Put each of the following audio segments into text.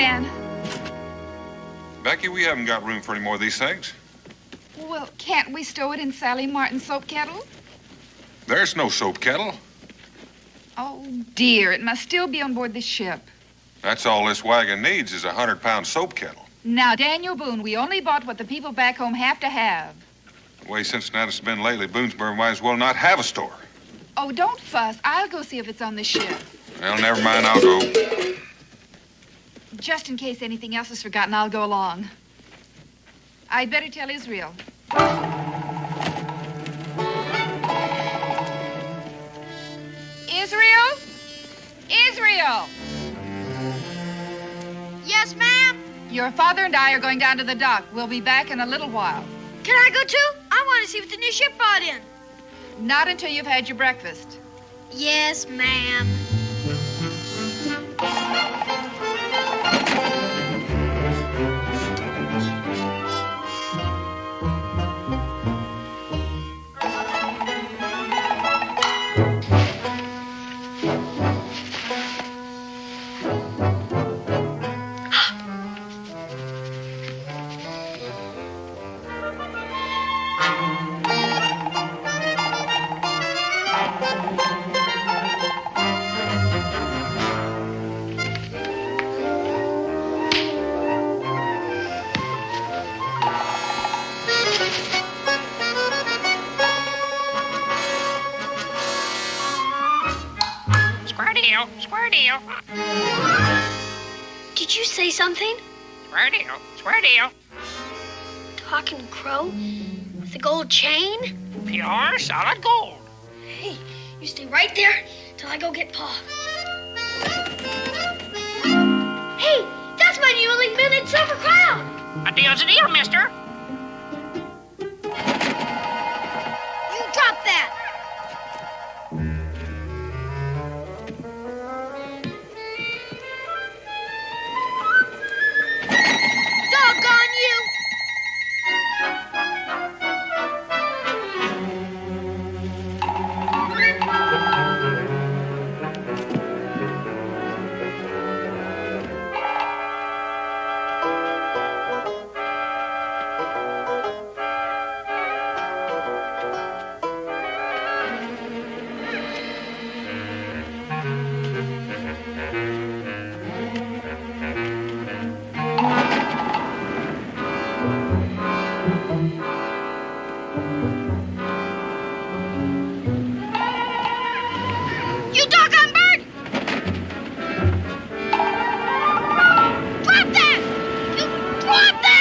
can. Becky, we haven't got room for any more of these things. Well, can't we stow it in Sally Martin's soap kettle? There's no soap kettle. Oh, dear. It must still be on board the ship. That's all this wagon needs is a 100-pound soap kettle. Now, Daniel Boone, we only bought what the people back home have to have. The way Cincinnati's been lately, Boonesboro might as well not have a store. Oh, don't fuss. I'll go see if it's on the ship. Well, never mind. I'll go. Just in case anything else is forgotten, I'll go along. I'd better tell Israel. Israel? Israel! Yes, ma'am? Your father and I are going down to the dock. We'll be back in a little while. Can I go too? I want to see what the new ship brought in. Not until you've had your breakfast. Yes, ma'am. Square deal. Did you say something? Square deal. Square deal. Talking crow? With a gold chain? Pure solid gold. Hey, you stay right there till I go get Pa. Hey, that's my new minted silver crown. A deal's a deal, mister. You drop that. Doggone you! You doggone bird! Drop that! You drop that!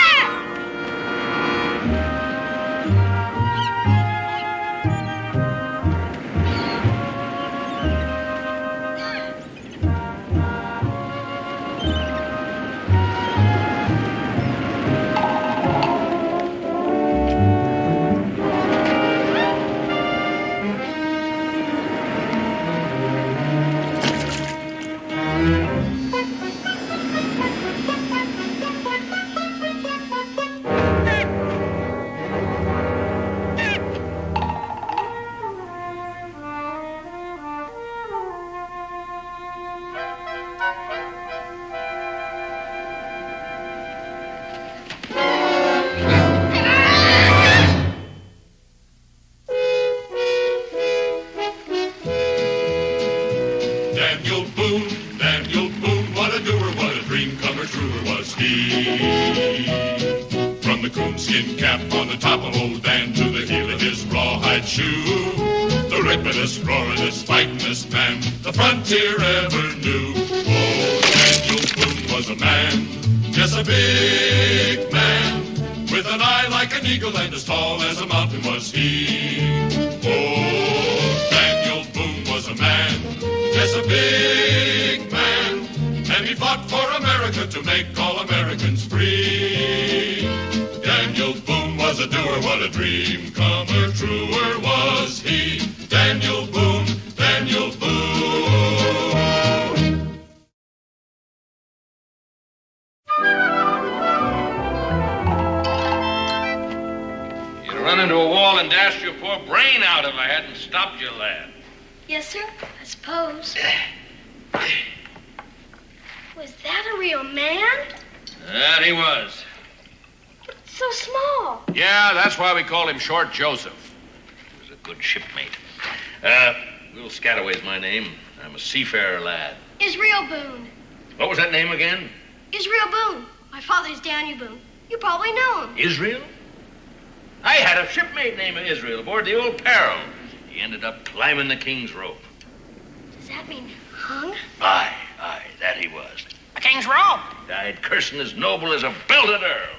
Daniel Boone, what a doer, what a dream comer, truer was he. From the coonskin cap on the top of old Dan to the heel of his rawhide shoe, the ripidest, roaringest, fightingest man the frontier ever knew. Oh, Daniel Boone was a man, yes, a big man, with an eye like an eagle and as tall as a mountain was he. Oh, Daniel Boone was a man, yes, a big man, and he fought for America to make all Americans free. Daniel Boone was a doer, what a dream comer, truer was he. Daniel Boone, Daniel Boone. You'd run into a wall and dashed your poor brain out if I hadn't stopped you, lad. Yes, sir, I suppose. Was that a real man? That he was. So small. Yeah, that's why we call him Short Joseph. He was a good shipmate. Little Scataway's my name. I'm a seafarer lad. Israel Boone. What was that name again? Israel Boone. My father's Daniel Boone. You probably know him. Israel? I had a shipmate named Israel aboard the old Peril. He ended up climbing the king's rope. Does that mean hung? Aye, that he was. The king's robe. Died cursing as noble as a belted earl.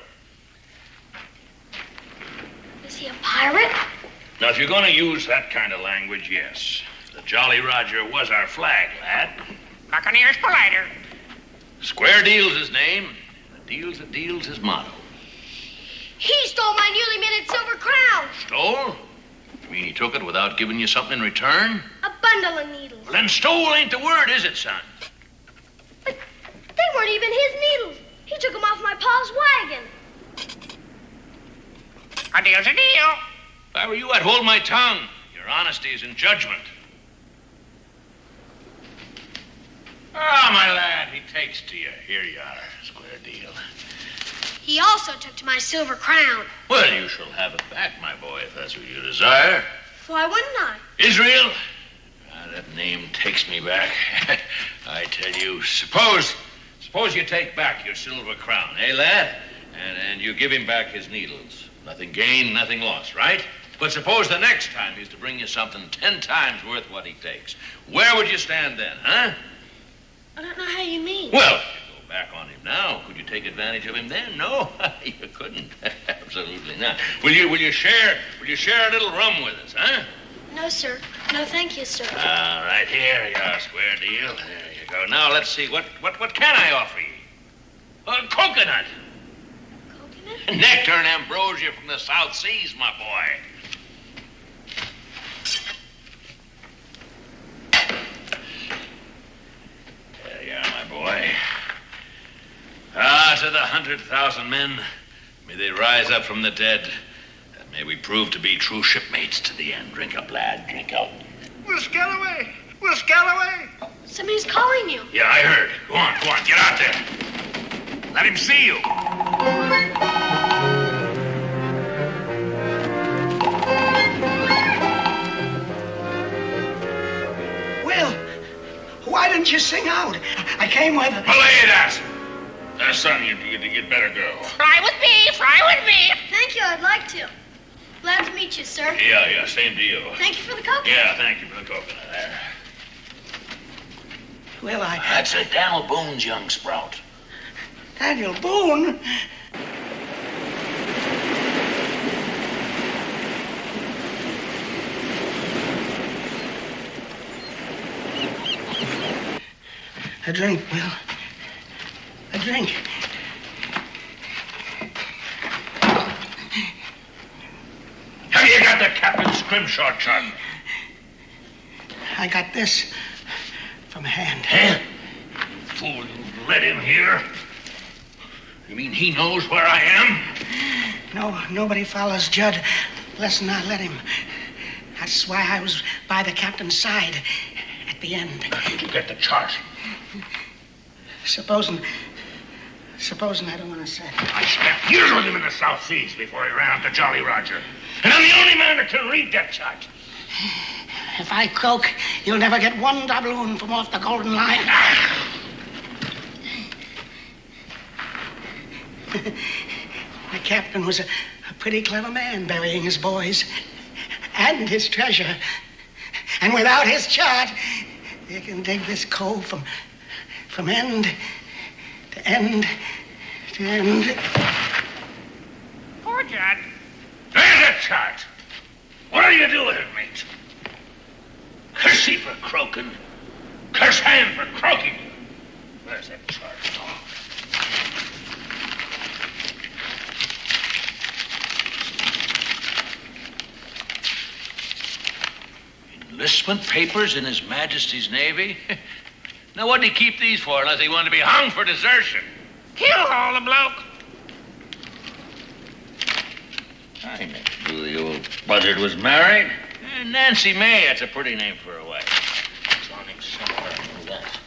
Is he a pirate? Now, if you're going to use that kind of language, yes. The Jolly Roger was our flag, lad. Buccaneers politer. Square Deal's his name. A deal's his motto. He stole my newly minted silver crown. Stole? You mean he took it without giving you something in return? A bundle of needles. Well, then stole ain't the word, is it, son? But they weren't even his needles. He took them off my pa's wagon. A deal's a deal. If I were you, I'd hold my tongue. Your honesty is in judgment. Ah, my lad, he takes to you. Here you are, Square Deal. He also took to my silver crown. Well, you shall have it back, my boy, if that's what you desire. Why wouldn't I? Israel? That name takes me back. I tell you, suppose you take back your silver crown, eh, lad? And you give him back his needles. Nothing gained, nothing lost, right? But suppose the next time he's to bring you something 10 times worth what he takes. Where would you stand then, huh? I don't know how you mean. Well, if you go back on him now, could you take advantage of him then? No, you couldn't. Absolutely not. Will you share a little rum with us, huh? No, sir. No, thank you, sir. All right, here you are, Square Deal. There you go. Now let's see. What can I offer you? A coconut. Coconut? Nectar and ambrosia from the South Seas, my boy. There you are, my boy. To the 100,000 men, may they rise up from the dead, and may we prove to be true shipmates to the end. Drink up, lad, drink up. Will Scalloway! Will Scalloway! Somebody's calling you. Yeah, I heard. Go on, get out there. Let him see you. Will, why didn't you sing out? I came with... Belay that! Son, you'd better go. Fly with me, fly with me. Thank you, I'd like to. Glad to meet you, sir. Yeah, same deal. Thank you for the coconut. Yeah, thank you for the coconut there. Will, That's a Daniel Boone's young sprout. Daniel Boone? A drink, Will. A drink. Have you got the Captain Scrimshaw chart? I got this from hand. Huh? Fool, you let him here? You mean he knows where I am? No, nobody follows Judd less than I let him. That's why I was by the captain's side at the end. How did you get the chart? Supposing I don't want to say. I spent years with him in the South Seas before he ran out to Jolly Roger. And I'm the only man that can read that chart. If I croak, you'll never get one doubloon from off the golden line. The captain was a pretty clever man, burying his boys and his treasure. And without his chart, you can dig this cove from end to end to end. Poor Judd. There's a chart. What'll you do with it, mate? Curse he for croaking. Curse hand for croaking. Where's that chart? Enlistment papers in His Majesty's Navy? Now, what'd he keep these for unless he wanted to be hung for desertion? He'll haul the bloke. I never knew the old buzzard was married. Nancy May, that's a pretty name for a wife. It's on him somewhere, I know that.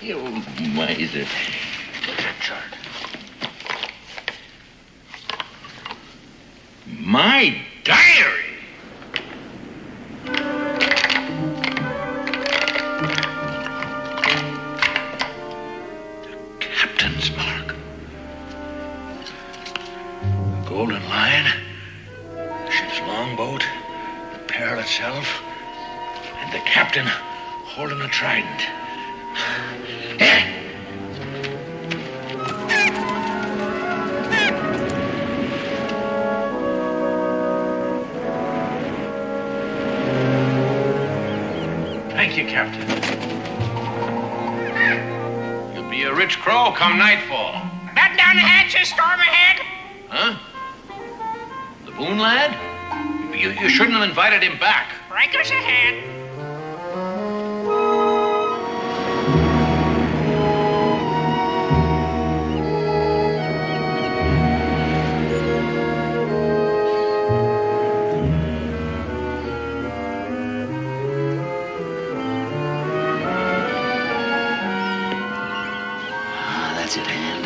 You miser. What's that chart? My diary! The captain's mark. The Golden Lion, the ship's longboat, the Pearl itself, and the captain holding a trident. Thank you, Captain. You'll be a rich crow come nightfall. Batten down the hatches, storm ahead. Huh? The Boone lad? You shouldn't have invited him back. Breakers ahead. That's at hand.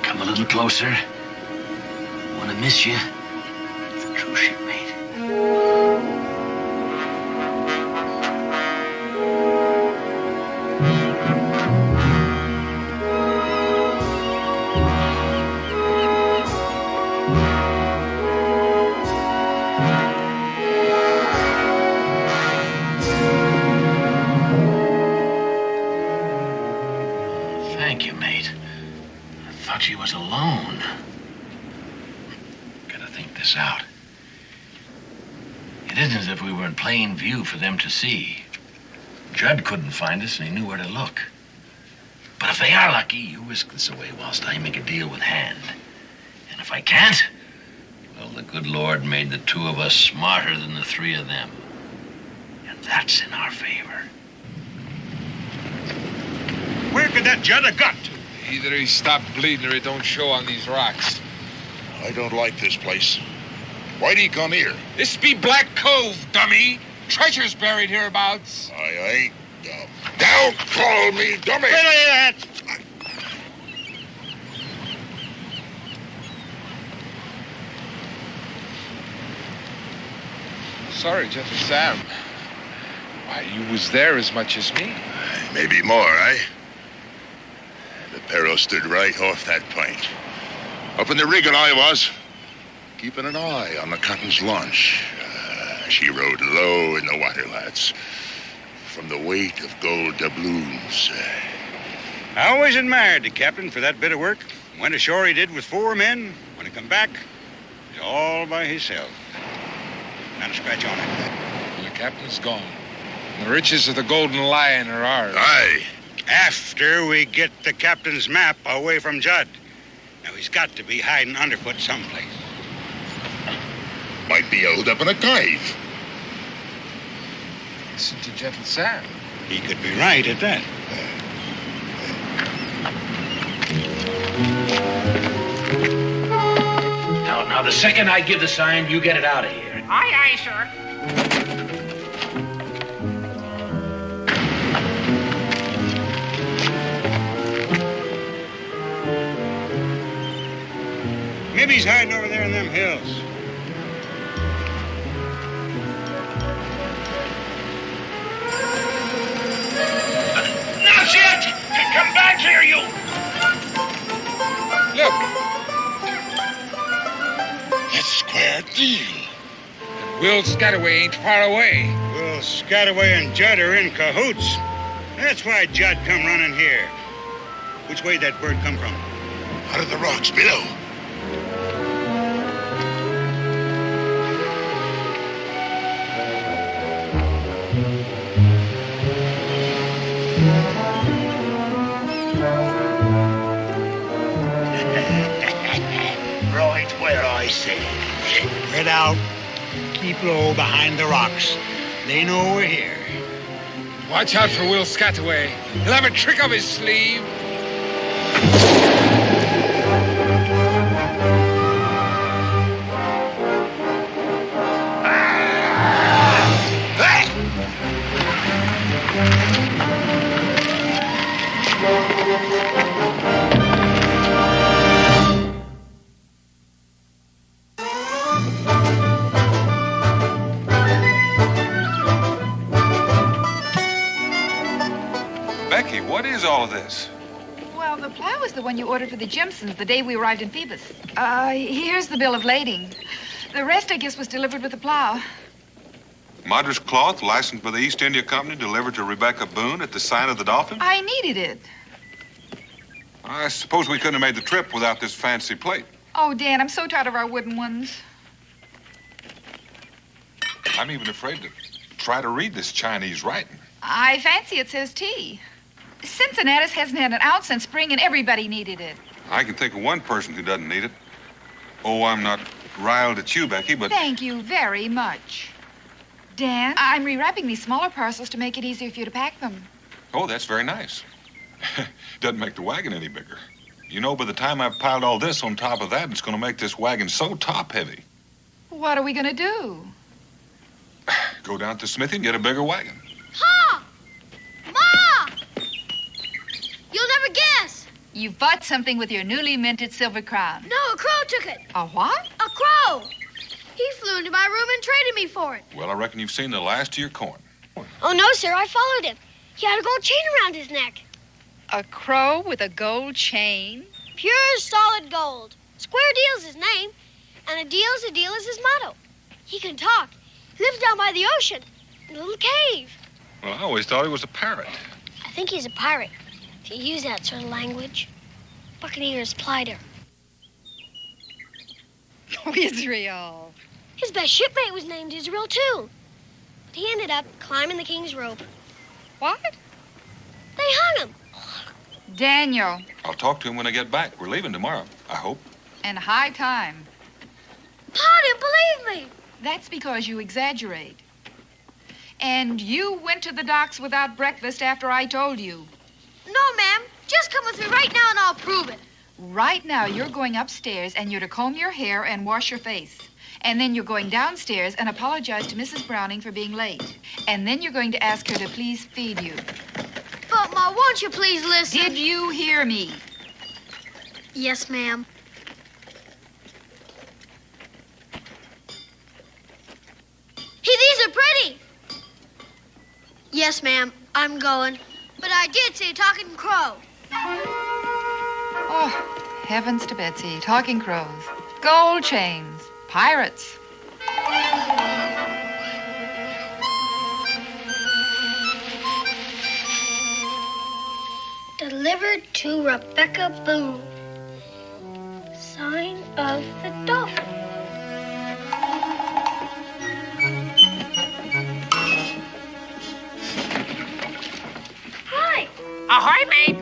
Come a little closer. Want to miss you. It's a true shipmate. Thank you, mate. I thought she was alone. Gotta think this out. It isn't as if we were in plain view for them to see. Judd couldn't find us, and he knew where to look. But if they are lucky, you whisk this away whilst I make a deal with Hand. And if I can't, well, the good Lord made the two of us smarter than the three of them. And that's in our favor. Where could that Judd have got to? Either he stopped bleeding or he don't show on these rocks. I don't like this place. Why'd he come here? This be Black Cove, dummy. Treasure's buried hereabouts. I ain't dumb. Don't call me dummy! Sorry, Gentle Sam. Why, you was there as much as me. Maybe more, eh? The Perro stood right off that point. Up in the rigging I was, keeping an eye on the Cotton's launch. She rode low in the water, lads. From the weight of gold doubloons. I always admired the captain for that bit of work. Went ashore he did with 4 men. When he come back, he's all by himself. Not a scratch on it. And the captain's gone. The riches of the Golden Lion are ours. Aye. After we get the captain's map away from Judd. Now, he's got to be hiding underfoot someplace. Might be held up in a cave. Listen to Gentle Sam. He could be right at that. Now, the second I give the sign, you get it out of here. Aye, aye, sir. Maybe he's hiding over there in them hills. Not yet! Come back here, you! Look, That's square deal. and Will Scataway ain't far away. Well, Scataway and Judd are in cahoots. That's why Judd come running here. Which way that bird come from? Out of the rocks below. Right where I say. Spread out. Keep low behind the rocks. They know we're here. Watch out for Will Scataway. He'll have a trick up his sleeve. all of this? Well, the plow is the one you ordered for the Jimsons the day we arrived in Phoebus. Here's the bill of lading. The rest, I guess, was delivered with the plow. Madras cloth, licensed by the East India Company, delivered to Rebecca Boone at the sign of the Dolphin? I needed it. I suppose we couldn't have made the trip without this fancy plate. Oh, Dan, I'm so tired of our wooden ones. I'm even afraid to try to read this Chinese writing. I fancy it says tea. Cincinnatus hasn't had an ounce since spring, and everybody needed it. I can think of one person who doesn't need it. Oh, I'm not riled at you, Becky, but... Thank you very much. Dan, I'm rewrapping these smaller parcels to make it easier for you to pack them. Oh, that's very nice. Doesn't make the wagon any bigger. You know, by the time I've piled all this on top of that, it's going to make this wagon so top-heavy. What are we going to do? Go down to the smithy and get a bigger wagon. Pa! Ma! You'll never guess. You bought something with your newly minted silver crown. No, a crow took it. A what? A crow. He flew into my room and traded me for it. Well, I reckon you've seen the last of your coin. Oh, no, sir. I followed him. He had a gold chain around his neck. A crow with a gold chain? Pure, solid gold. Square Deal's his name, and a deal's his motto. He can talk. He lives down by the ocean in a little cave. Well, I always thought he was a parrot. I think he's a pirate, if you use that sort of language. Buccaneers plied her. Oh, Israel. His best shipmate was named Israel, too. But he ended up climbing the king's rope. What? They hung him. Daniel. I'll talk to him when I get back. We're leaving tomorrow, I hope. And high time. Pa didn't believe me. That's because you exaggerate. And you went to the docks without breakfast after I told you. No, ma'am. Just come with me right now and I'll prove it. Right now, you're going upstairs and you're to comb your hair and wash your face. And then you're going downstairs and apologize to Mrs. Browning for being late. And then you're going to ask her to please feed you. But, Ma, won't you please listen? Did you hear me? Yes, ma'am. Hey, these are pretty. Yes, ma'am. I'm going. But I did say talking crow. Oh, heavens to Betsy. Talking crows. Gold chains. Pirates. Delivered to Rebecca Boone. Sign of the Dolphin. Hi. Ahoy, mate.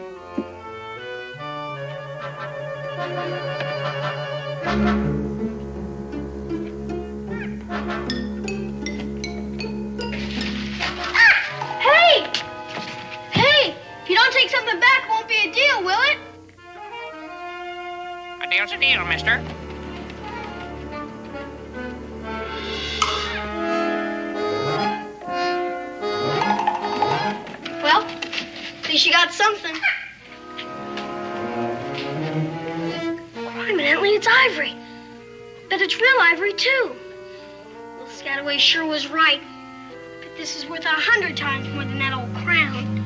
Hey! Hey! If you don't take something back, it won't be a deal, will it? A deal's a deal, mister. Well, at least you got something. Evidently, it's ivory. Bet it's real ivory, too. Well, Scataway sure was right. But this is worth 100 times more than that old crown.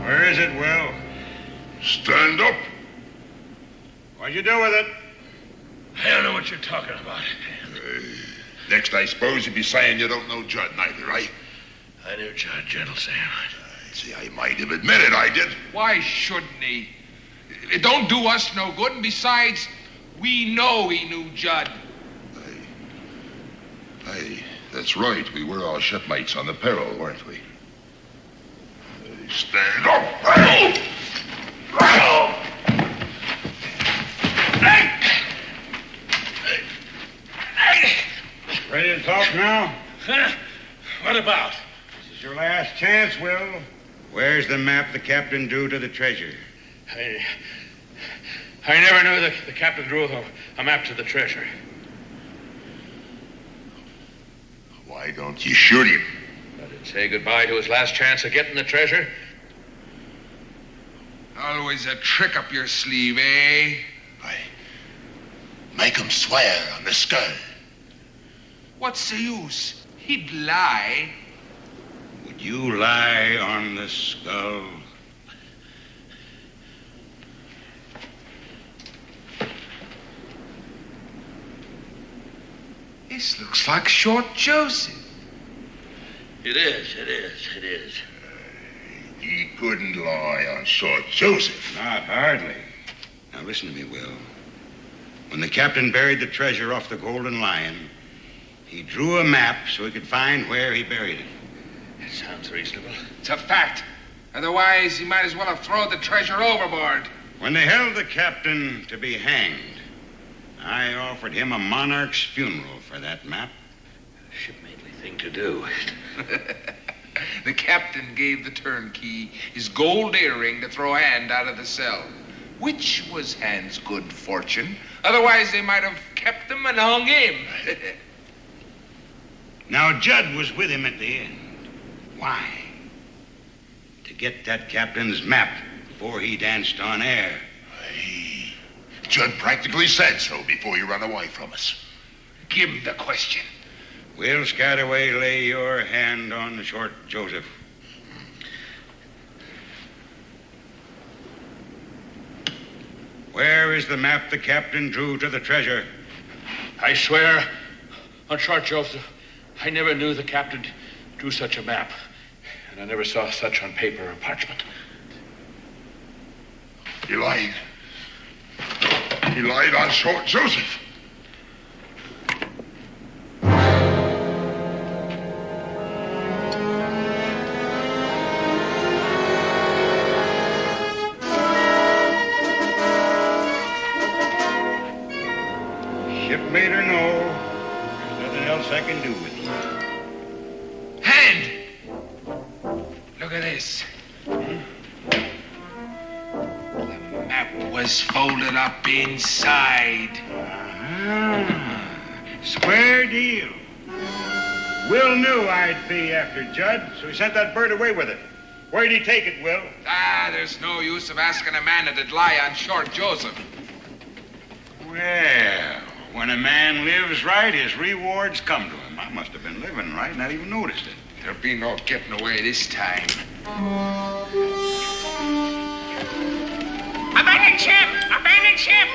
Where is it, Will? Stand up. What'd you do with it? I don't know what you're talking about. Next, I suppose you'd be saying you don't know Judd neither, right? I knew Judd, Gentle Sam. See, I might have admitted I did. Why shouldn't he? It don't do us no good, and besides, we know he knew Judd. Hey, that's right. We were all shipmates on the Peril, weren't we? Stand up. Ready to talk now? Huh? What about? This is your last chance, Will. Where's the map the captain drew to the treasure? I never knew the captain drew a map to the treasure. Why don't you shoot him? Let him say goodbye to his last chance of getting the treasure. Always a trick up your sleeve, eh? Make him swear on the skull. What's the use? He'd lie. Would you lie on the skull? This looks like Short Joseph. It is. He couldn't lie on Short Joseph. Not hardly. Now listen to me, Will. When the captain buried the treasure off the Golden Lion, he drew a map so he could find where he buried it. That sounds reasonable. It's a fact. Otherwise, he might as well have thrown the treasure overboard. When they held the captain to be hanged, I offered him a monarch's funeral for that map. Shipmately thing to do. The captain gave the turnkey his gold earring to throw Hand out of the cell, which was Hand's good fortune. Otherwise, they might have kept him and hung him. Now, Judd was with him at the end. Why? To get that captain's map before he danced on air. Judd practically said so before you ran away from us. Give him the question. Will Scataway lay your hand on the Short Joseph? Where is the map the captain drew to the treasure? I swear on Short Joseph, I never knew the captain drew such a map. And I never saw such on paper or parchment. He lied. He lied on Short Joseph. Shipmate or no, there's nothing else I can do with you. Hand! Look at this. The map was folded up inside. Square deal. Will knew I'd be after Judd, so he sent that bird away with it. Where'd he take it, Will? There's no use of asking a man that'd lie on Short Joseph. Well, when a man lives right, his rewards come to him. I must have been living right, not even noticed it. There'll be no getting away this time. Abandon ship! Abandon ship!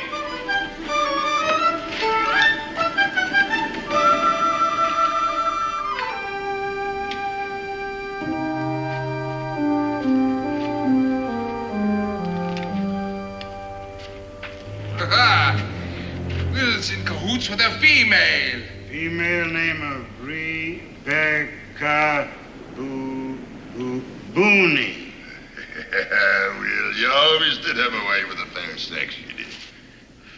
Will's in cahoots with a female. Female name of Rebecca Boone. Will, you always did have a way with the fair sex, you did.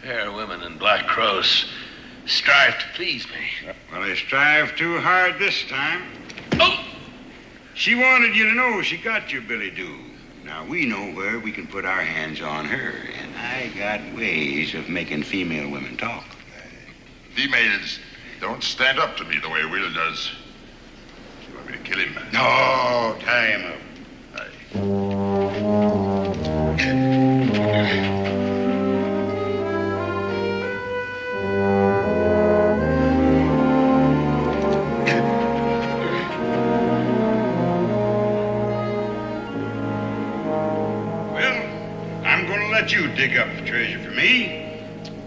Fair women and black crows strive to please me. Well, they strive too hard this time. Oh! She wanted you to know she got you, Billy Doo. Now, we know where we can put our hands on her, and I got ways of making female women talk. Females don't stand up to me the way Will does. You want me to kill him? No, tie him up. You dig up the treasure for me,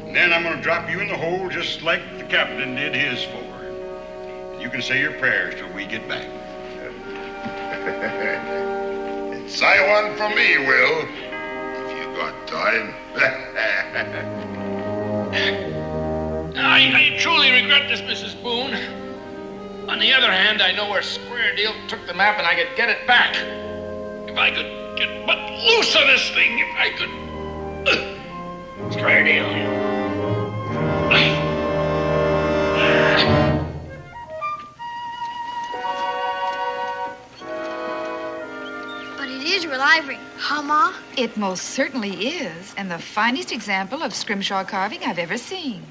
and then I'm going to drop you in the hole just like the captain did his for. You can say your prayers till we get back. Say one for me, Will, if you got time. I truly regret this, Mrs. Boone. On the other hand, I know where Square Deal took the map, and I could get it back. If I could get but loose on this thing, if I could... Square Deal. But it is real ivory, huh, Ma? It most certainly is, and the finest example of Scrimshaw carving I've ever seen.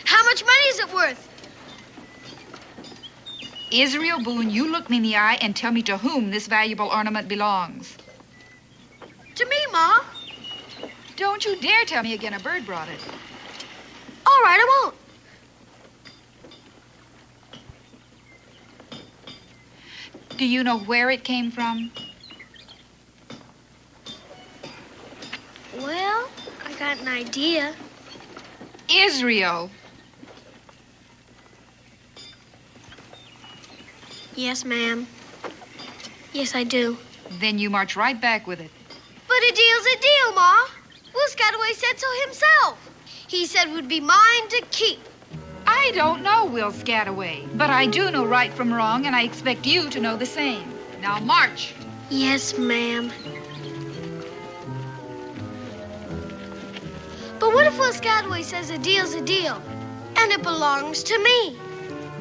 How much money is it worth? Israel Boone, you look me in the eye and tell me to whom this valuable ornament belongs. To me, Ma. Don't you dare tell me again a bird brought it. All All right, I won't. Do you know where it came from? Well, I got an idea. Israel. Yes, ma'am. Yes, I do. Then you march right back with it. But a deal's a deal, Ma. Will Scataway said so himself. He said it would be mine to keep. I don't know Will Scataway, but I do know right from wrong, and I expect you to know the same. Now march. Yes, ma'am. But what if Will Scataway says a deal's a deal, and it belongs to me?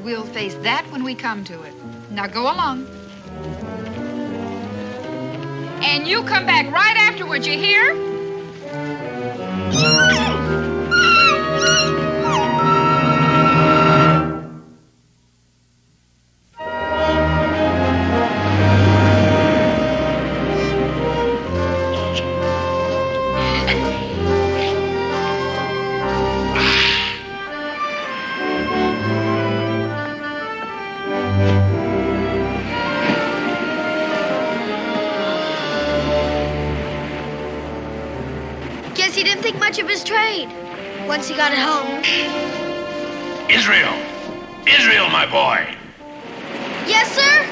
We'll face that when we come to it. Now go along. And you come back right afterwards, you hear? Guess he didn't think much of his trade once he got it home. Israel! Israel, my boy! Yes, sir?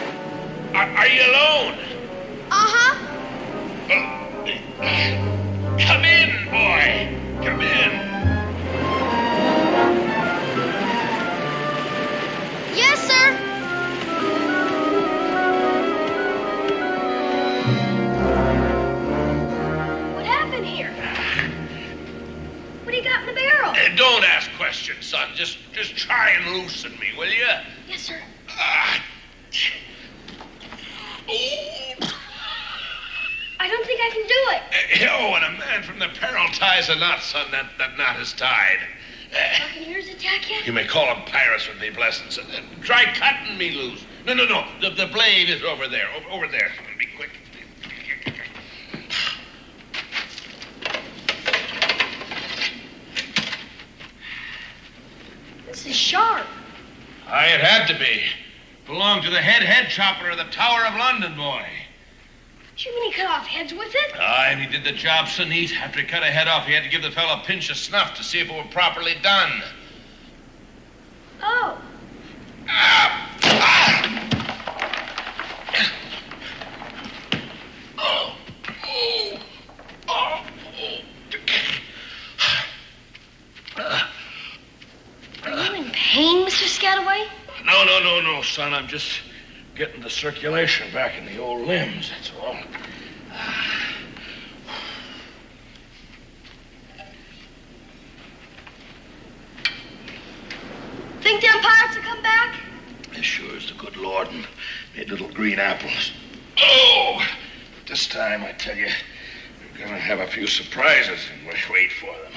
Are you alone? Uh-huh. Come in, boy! Come in! Yes, sir. What happened here? What do you got in the barrel? Don't ask questions, son. Just try and loosen me, will you? Yes, sir. I don't think I can do it. When a man from the peril ties a knot, son, that knot is tied. Buccaneers attack you? You may call them pirates with me blessings. Try cutting me loose. No. The blade is over there. Over there. Be quick. This is sharp. It had to be. Belonged to the head chopper of the Tower of London, boy. You mean he cut off heads with it? And he did the job so neat. After he cut a head off, he had to give the fellow a pinch of snuff to see if it were properly done. Oh. Are you in pain, Mr. Scataway? No, son. I'm just getting the circulation back in the old limbs, that's all. Think them pirates will come back? As sure as the good Lord and made little green apples. This time, I tell you, we're gonna have a few surprises, and wait for them.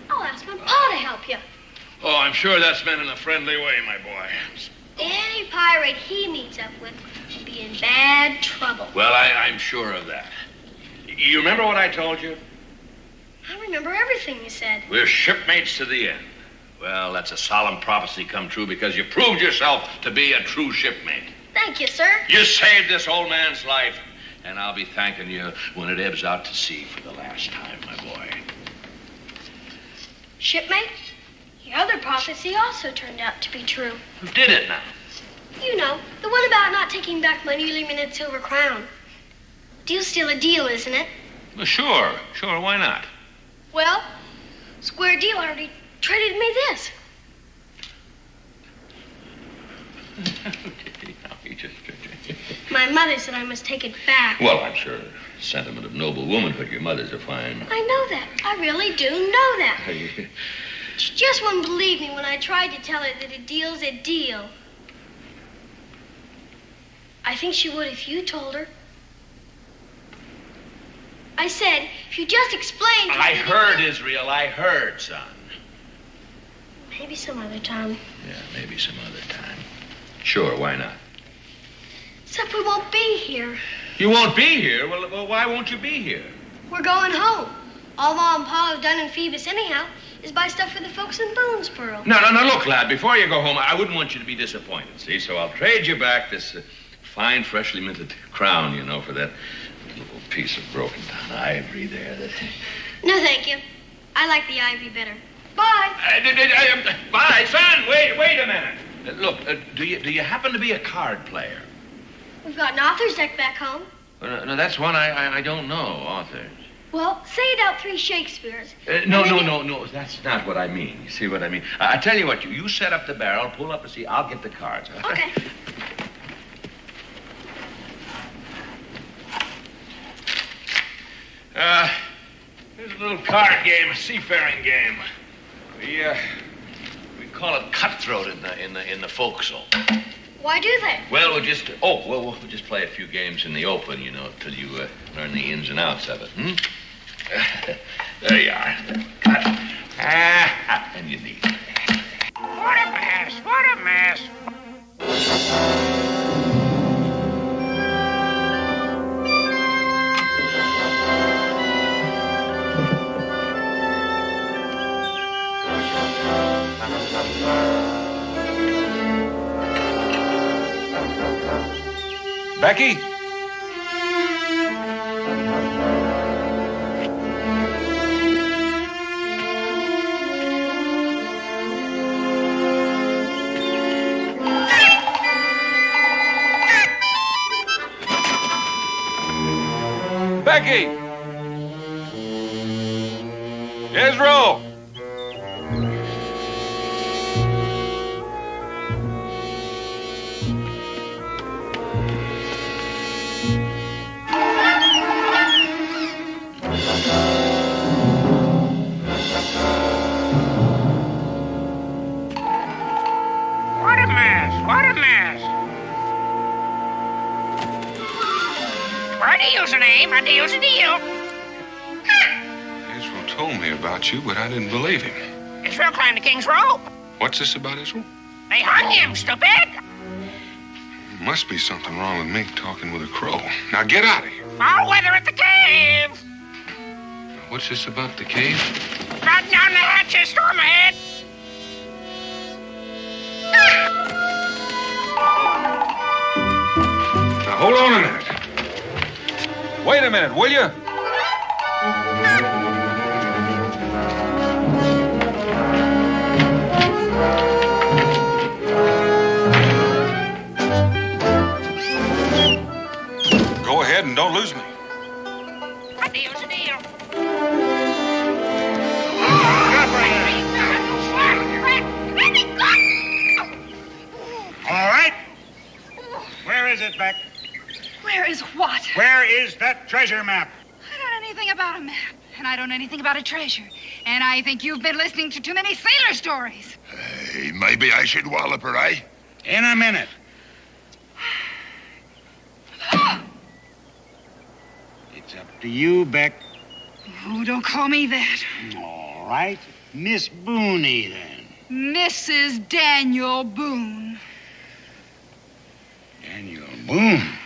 I'll ask my pa to help you. I'm sure that's meant in a friendly way, my boy. Any pirate he meets up with will be in bad trouble. Well, I'm sure of that. You remember what I told you? I remember everything you said. We're shipmates to the end. Well, that's a solemn prophecy come true because you proved yourself to be a true shipmate. Thank you, sir. You saved this old man's life, and I'll be thanking you when it ebbs out to sea for the last time, my boy. Shipmate, your other prophecy also turned out to be true. Did it now? You know, the one about not taking back my newly minted silver crown. Deal's still a deal, isn't it? Well, sure, why not? Well, Square Deal already traded me this. My mother said I must take it back. Well, I'm sure. Sentiment of noble womanhood. Your mother's a fine... I know that. I really do know that. She just wouldn't believe me when I tried to tell her that a deal's a deal. I think she would if you told her. I said, if you just explained... I heard, Israel. I heard, son. Maybe some other time. Yeah, maybe some other time. Sure, why not? Except we won't be here. You won't be here? Well, why won't you be here? We're going home. All Ma and Pa have done in Phoebus anyhow is buy stuff for the folks in Boonesboro. No, look, lad, before you go home, I wouldn't want you to be disappointed, see? So I'll trade you back this fine, freshly minted crown, you know, for that little piece of broken down ivory there. No, thank you. I like the ivory better. Bye. Bye, son. Wait a minute. Look, do you happen to be a card player? We've got an author's deck back home. No, that's one I don't know, authors. Well, say it out 3 Shakespeares. No, that's not what I mean. You see what I mean? I tell you what, you set up the barrel, pull up a seat, I'll get the cards. Okay. Here's a little card game, a seafaring game. We call it cutthroat in the forecastle. Why do they? Well, we'll just play a few games in the open, you know, till you learn the ins and outs of it. There you are. Cut. And you need it. What a mess! What a mess! Becky? Becky! Israel! A deal's a deal. Israel told me about you, but I didn't believe him. Israel climbed the king's rope. What's this about Israel? They hung him, stupid. Must be something wrong with me talking with a crow. Now get out of here. Foul weather at the cave. What's this about the cave? Batten down the hatches, storm ahead. Now hold on a minute. Wait a minute, will you? Go ahead and don't lose me. A deal's a deal. All right. Where is it, Beck? Where is what? Where is that treasure map? I don't know anything about a map, and I don't know anything about a treasure. And I think you've been listening to too many sailor stories. Hey, maybe I should wallop her, eh? In a minute. It's up to you, Beck. Oh, don't call me that. All right. Miss Booney, then. Mrs. Daniel Boone. Daniel Boone?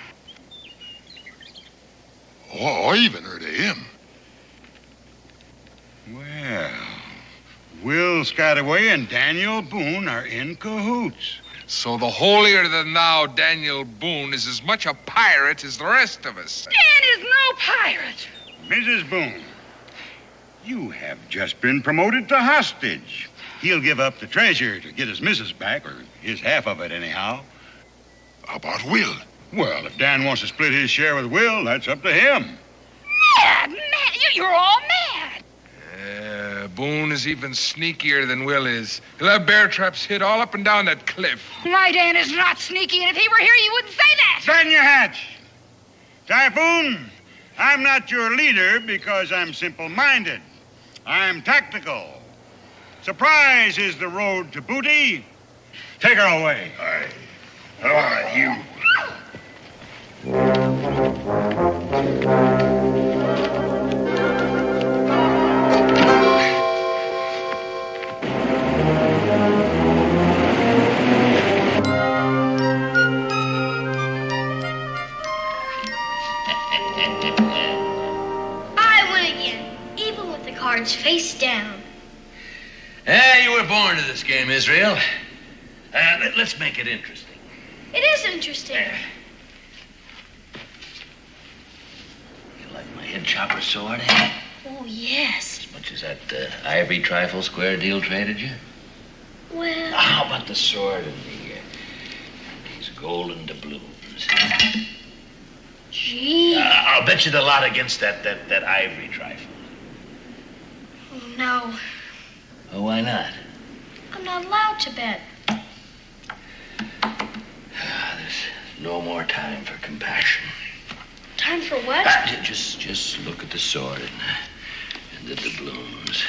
Oh, I even heard of him. Well, Will Scataway and Daniel Boone are in cahoots. So the holier-than-thou Daniel Boone is as much a pirate as the rest of us. Dan is no pirate. Mrs. Boone, you have just been promoted to hostage. He'll give up the treasure to get his missus back, or his half of it anyhow. How about Will? Well, if Dan wants to split his share with Will, that's up to him. Mad! You're all mad. Boone is even sneakier than Will is. He'll have bear traps hid all up and down that cliff. My Dan is not sneaky, and if he were here, you wouldn't say that. Stand your hatch. Typhoon, I'm not your leader because I'm simple-minded. I'm tactical. Surprise is the road to booty. Take her away. Aye. All right, you. I win again, even with the Israel. Let's make it interesting. It is interesting. You like my head chopper sword, eh? Oh, yes. As much as that Ivory trifle square deal traded you? Well... How about the sword and these golden doubloons? Gee. I'll bet you the lot against that Ivory trifle. Oh, no. Oh, why not? I'm not allowed to bet. There's no more time for compassion. Time for what? Just look at the sword and the doubloons.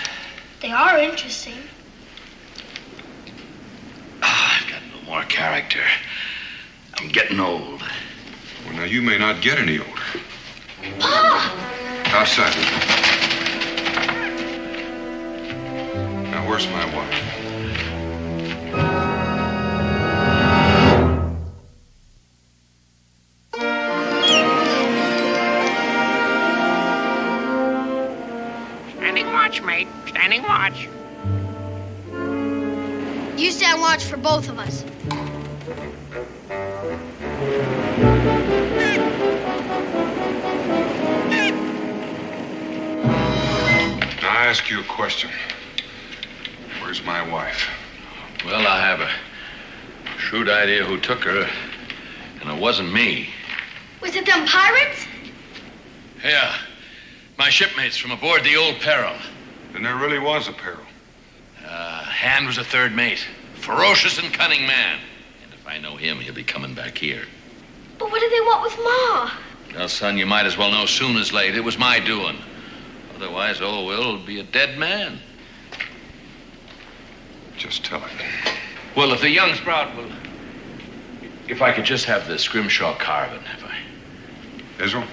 They are interesting. I've got no more character. I'm getting old. Well, now, you may not get any older. Pa! Outside. Now, where's my wife? Standing watch, mate. Standing watch. You stand watch for both of us. Now, I ask you a question. Where's my wife? Well, I have a shrewd idea who took her, and it wasn't me. Was it them pirates? Yeah, my shipmates from aboard the old Peril. Then there really was a peril. Hand was a third mate. Ferocious and cunning man. And if I know him, he'll be coming back here. But what did they want with Ma? Well, son, you might as well know soon as late. It was my doing. Otherwise, old Will'll be a dead man. Just tell it. Well, if the young sprout will... If I could just have the Scrimshaw carving, if I... Israel?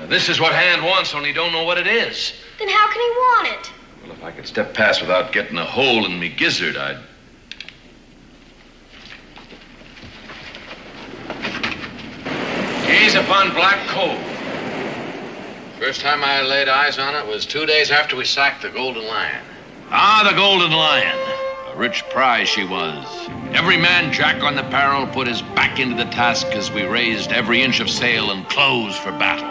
This is what Hand wants, only don't know what it is. Then how can he want it? Well, if I could step past without getting a hole in me gizzard, I'd... Gaze upon Black Cove. First time I laid eyes on it was 2 days after we sacked the Golden Lion. Ah, the Golden Lion. A rich prize she was. Every man Jack on the Peril put his back into the task as we raised every inch of sail and clothes for battle.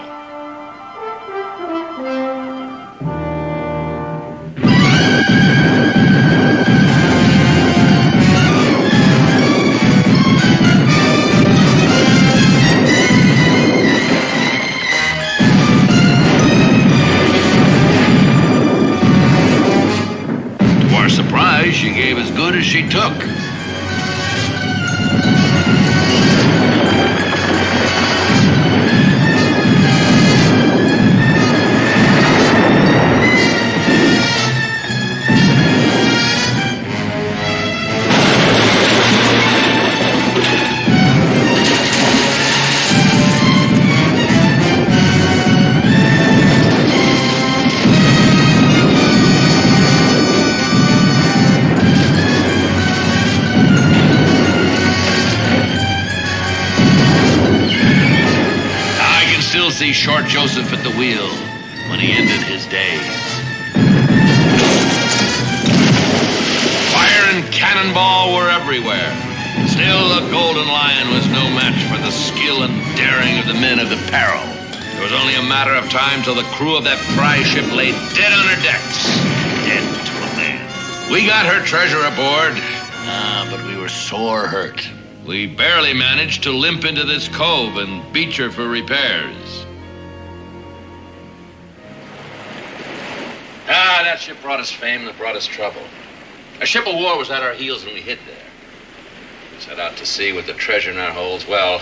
She gave as good as she took. See Short Joseph at the wheel when he ended his days. Fire and cannonball were everywhere. Still, the Golden Lion was no match for the skill and daring of the men of the Peril. It was only a matter of time till the crew of that prize ship lay dead on her decks. Dead to a man. We got her treasure aboard, but we were sore hurt. We barely managed to limp into this cove and beach her for repairs. That ship brought us fame and it brought us trouble. A ship of war was at our heels and we hid there. We set out to sea with the treasure in our holds. Well,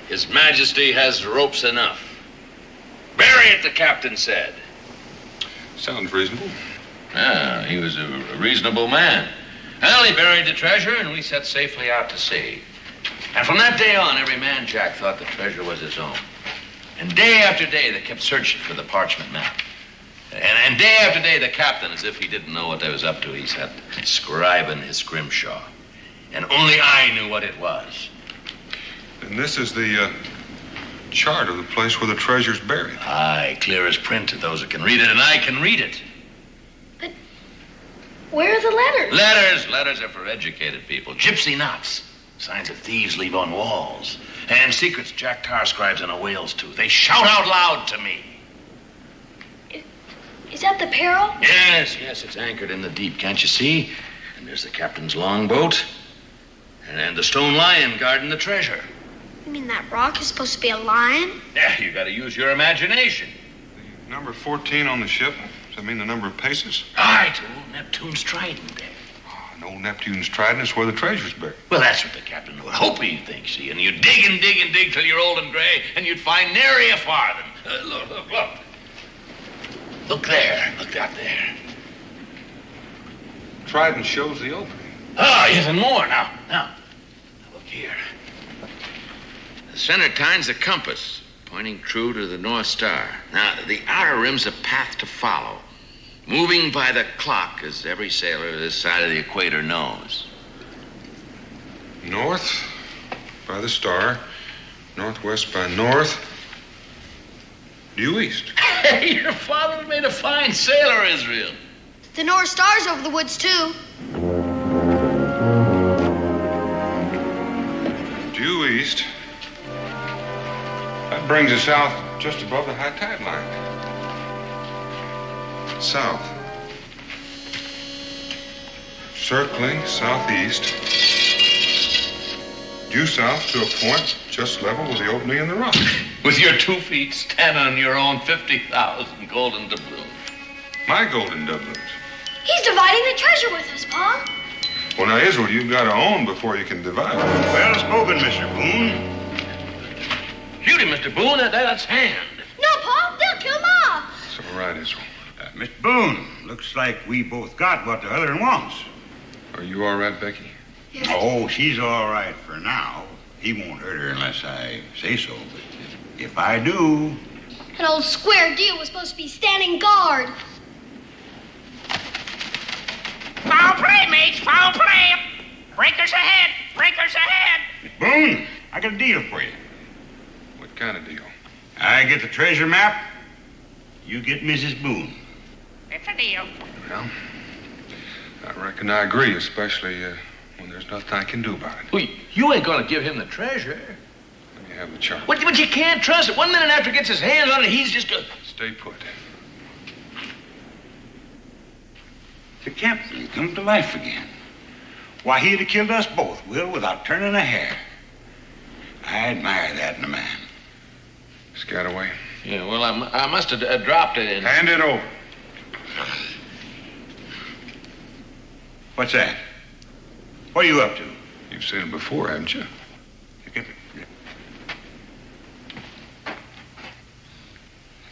His Majesty has ropes enough. Bury it, the captain said. Sounds reasonable. He was a reasonable man. Well, he buried the treasure and we set safely out to sea. And from that day on, every man Jack thought the treasure was his own. And day after day, they kept searching for the parchment map. And day after day, the captain, as if he didn't know what they was up to, he sat scribing his Scrimshaw. And only I knew what it was. And this is the chart of the place where the treasure's buried. Aye, clear as print to those that can read it, and I can read it. But Where are the letters? Letters are for educated people. Gypsy knots. Signs that thieves leave on walls. And secrets Jack Tar scribes on a whale's tooth. They shout out loud to me. Is that the Peril? Yes, it's anchored in the deep, can't you see? And there's the captain's longboat. And the stone lion guarding the treasure. You mean that rock is supposed to be a lion? Yeah, you gotta use your imagination. Number 14 on the ship. Does that mean the number of paces? Right, old Neptune's trident there. Oh, and old Neptune's trident is where the treasure's buried. Well, that's what the captain would hope he thinks, see. And you dig and dig and dig till you're old and gray, and you'd find nary a farthing. Look. Look there. Look out there. Trident shows the opening. Oh, yes, and more. Now, look here. The center time's a compass, pointing true to the North Star. Now, the outer rim's a path to follow, moving by the clock, as every sailor this side of the equator knows. North by the star, northwest by north, due east. Hey, your father made a fine sailor, Israel. The North Star's over the woods, too. Due east. That brings us south just above the high tide line. South. Circling southeast. Due south to a point just level with the opening in the rock. With your 2 feet standing on your own 50,000 golden doubloons. My golden doubloons. He's dividing the treasure with us, Pa. Well, now, Israel, you've got to own before you can divide. Well spoken, Mr. Boone. Shoot him, Mr. Boone. That's hand. No, Pa. They'll kill Ma. It's all right, Israel. Mr. Boone, looks like we both got what the other one wants. Are you all right, Becky? Yes. Oh, she's all right for now. He won't hurt her unless I say so. But if I do... That old square deal was supposed to be standing guard. Foul play, mates, foul play. Breakers ahead, breakers ahead. Mr. Boone, I got a deal for you. What kind of deal? I get the treasure map. You get Mrs. Boone. It's a deal. Well, I reckon I agree, especially when there's nothing I can do about it. Well, you ain't gonna give him the treasure. Let me have the chart. But you can't trust it. 1 minute after he gets his hands on it, he's just gonna... Stay put. The captain come to life again. Why, he'd have killed us both, Will, without turning a hair. I admire that in a man. Scataway. Yeah, well, I must have dropped it in... Hand it over. What's that? What are you up to? You've seen it before, haven't you?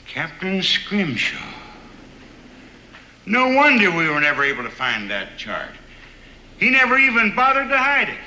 Captain Scrimshaw. No wonder we were never able to find that chart. He never even bothered to hide it.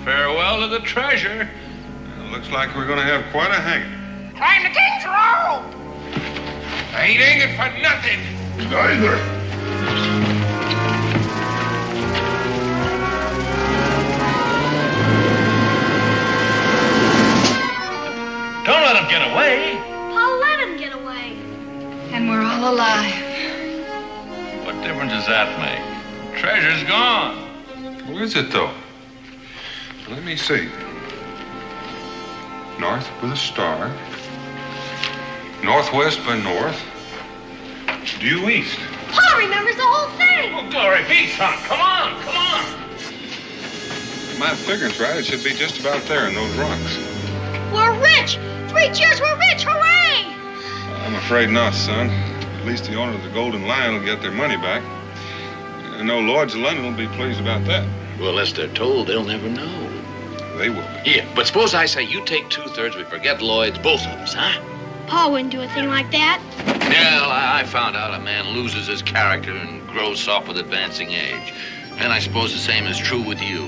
Farewell to the treasure. Looks like we're going to have quite a hanging. Climb the king's rope. I ain't hanging for nothing. Neither. Don't let him get away. Pa, let him get away. And we're all alive. What difference does that make? Treasure's gone. Where is it, though? Let me see. North with a star. Northwest by north. Due east. Pa remembers the whole thing. Oh, glory be, son. Come on. If my figuring's right, it should be just about there in those rocks. We're rich. 3 cheers, we're rich. Hooray! I'm afraid not, son. At least the owner of the Golden Lion will get their money back. I know Lords of London will be pleased about that. Well, unless they're told, they'll never know. They will be. Here, but suppose I say you take 2/3, we forget Lloyd's, both of us, huh? Pa wouldn't do a thing like that. Well, I found out a man loses his character and grows soft with advancing age. And I suppose the same is true with you.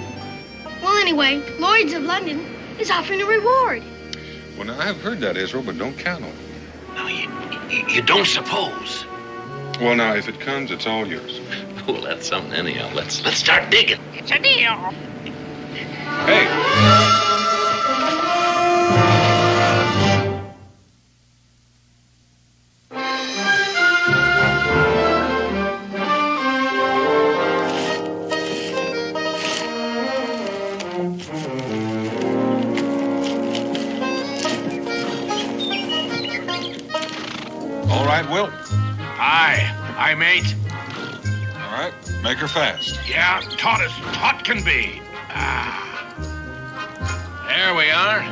Well, anyway, Lloyd's of London is offering a reward. Well, now, I've heard that, Israel, but don't count on it. Now, you don't suppose. Well, now, if it comes, it's all yours. Well, that's something anyhow. Let's start digging. It's a deal. Hey! All right, Will. Aye, mate. All right, make her fast. Yeah, taut as taut can be. There we are.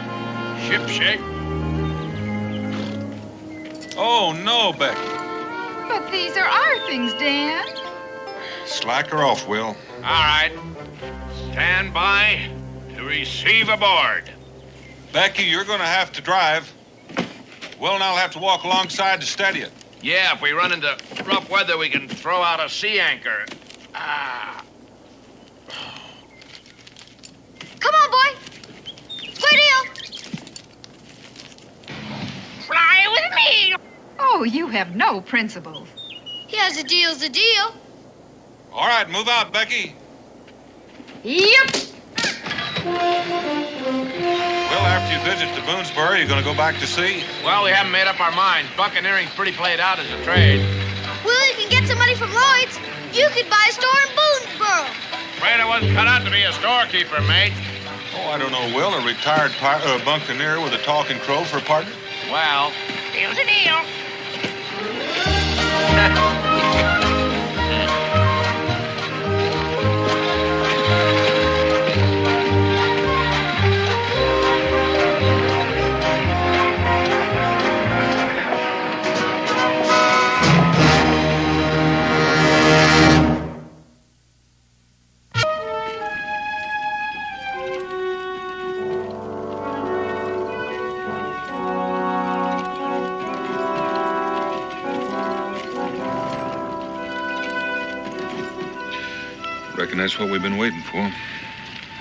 Ship shape. Oh, no, Becky. But these are our things, Dan. Slack her off, Will. All right. Stand by to receive aboard. Becky, you're going to have to drive. Will and I'll have to walk alongside to steady it. Yeah, if we run into rough weather, we can throw out a sea anchor. Come on, boy. Square deal. Fly with me. Oh, you have no principles. Yes, a deal's a deal. All right, move out, Becky. Yep. Well, after you visit the Boonesboro, you're going to go back to sea? Well, we haven't made up our minds. Buccaneering's pretty played out as a trade. Well, you can get some money from Lloyd's. You could buy a store in Boonesboro. Afraid I wasn't cut out to be a storekeeper, mate. Oh, I don't know, Will. A retired buccaneer with a talking crow for a partner? Well, Deal's a deal. Reckon that's what we've been waiting for.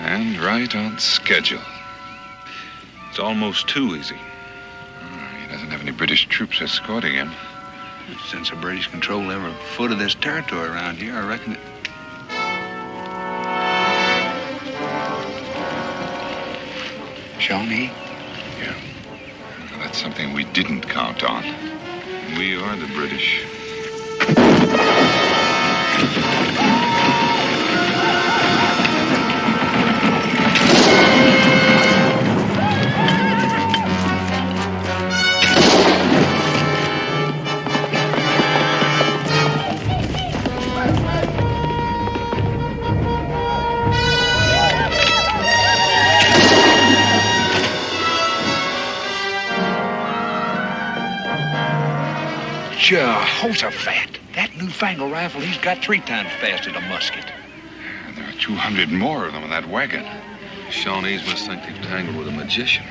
And right on schedule. It's almost too easy. He doesn't have any British troops escorting him. Since the British control every foot of this territory around here, I reckon it... Shawnee? Yeah. Well, that's something we didn't count on. We are the British. Jehoshaphat. That newfangled rifle he's got 3 times faster than a musket. And there are 200 more of them in that wagon. Shawnees must think they've tangled with a magician.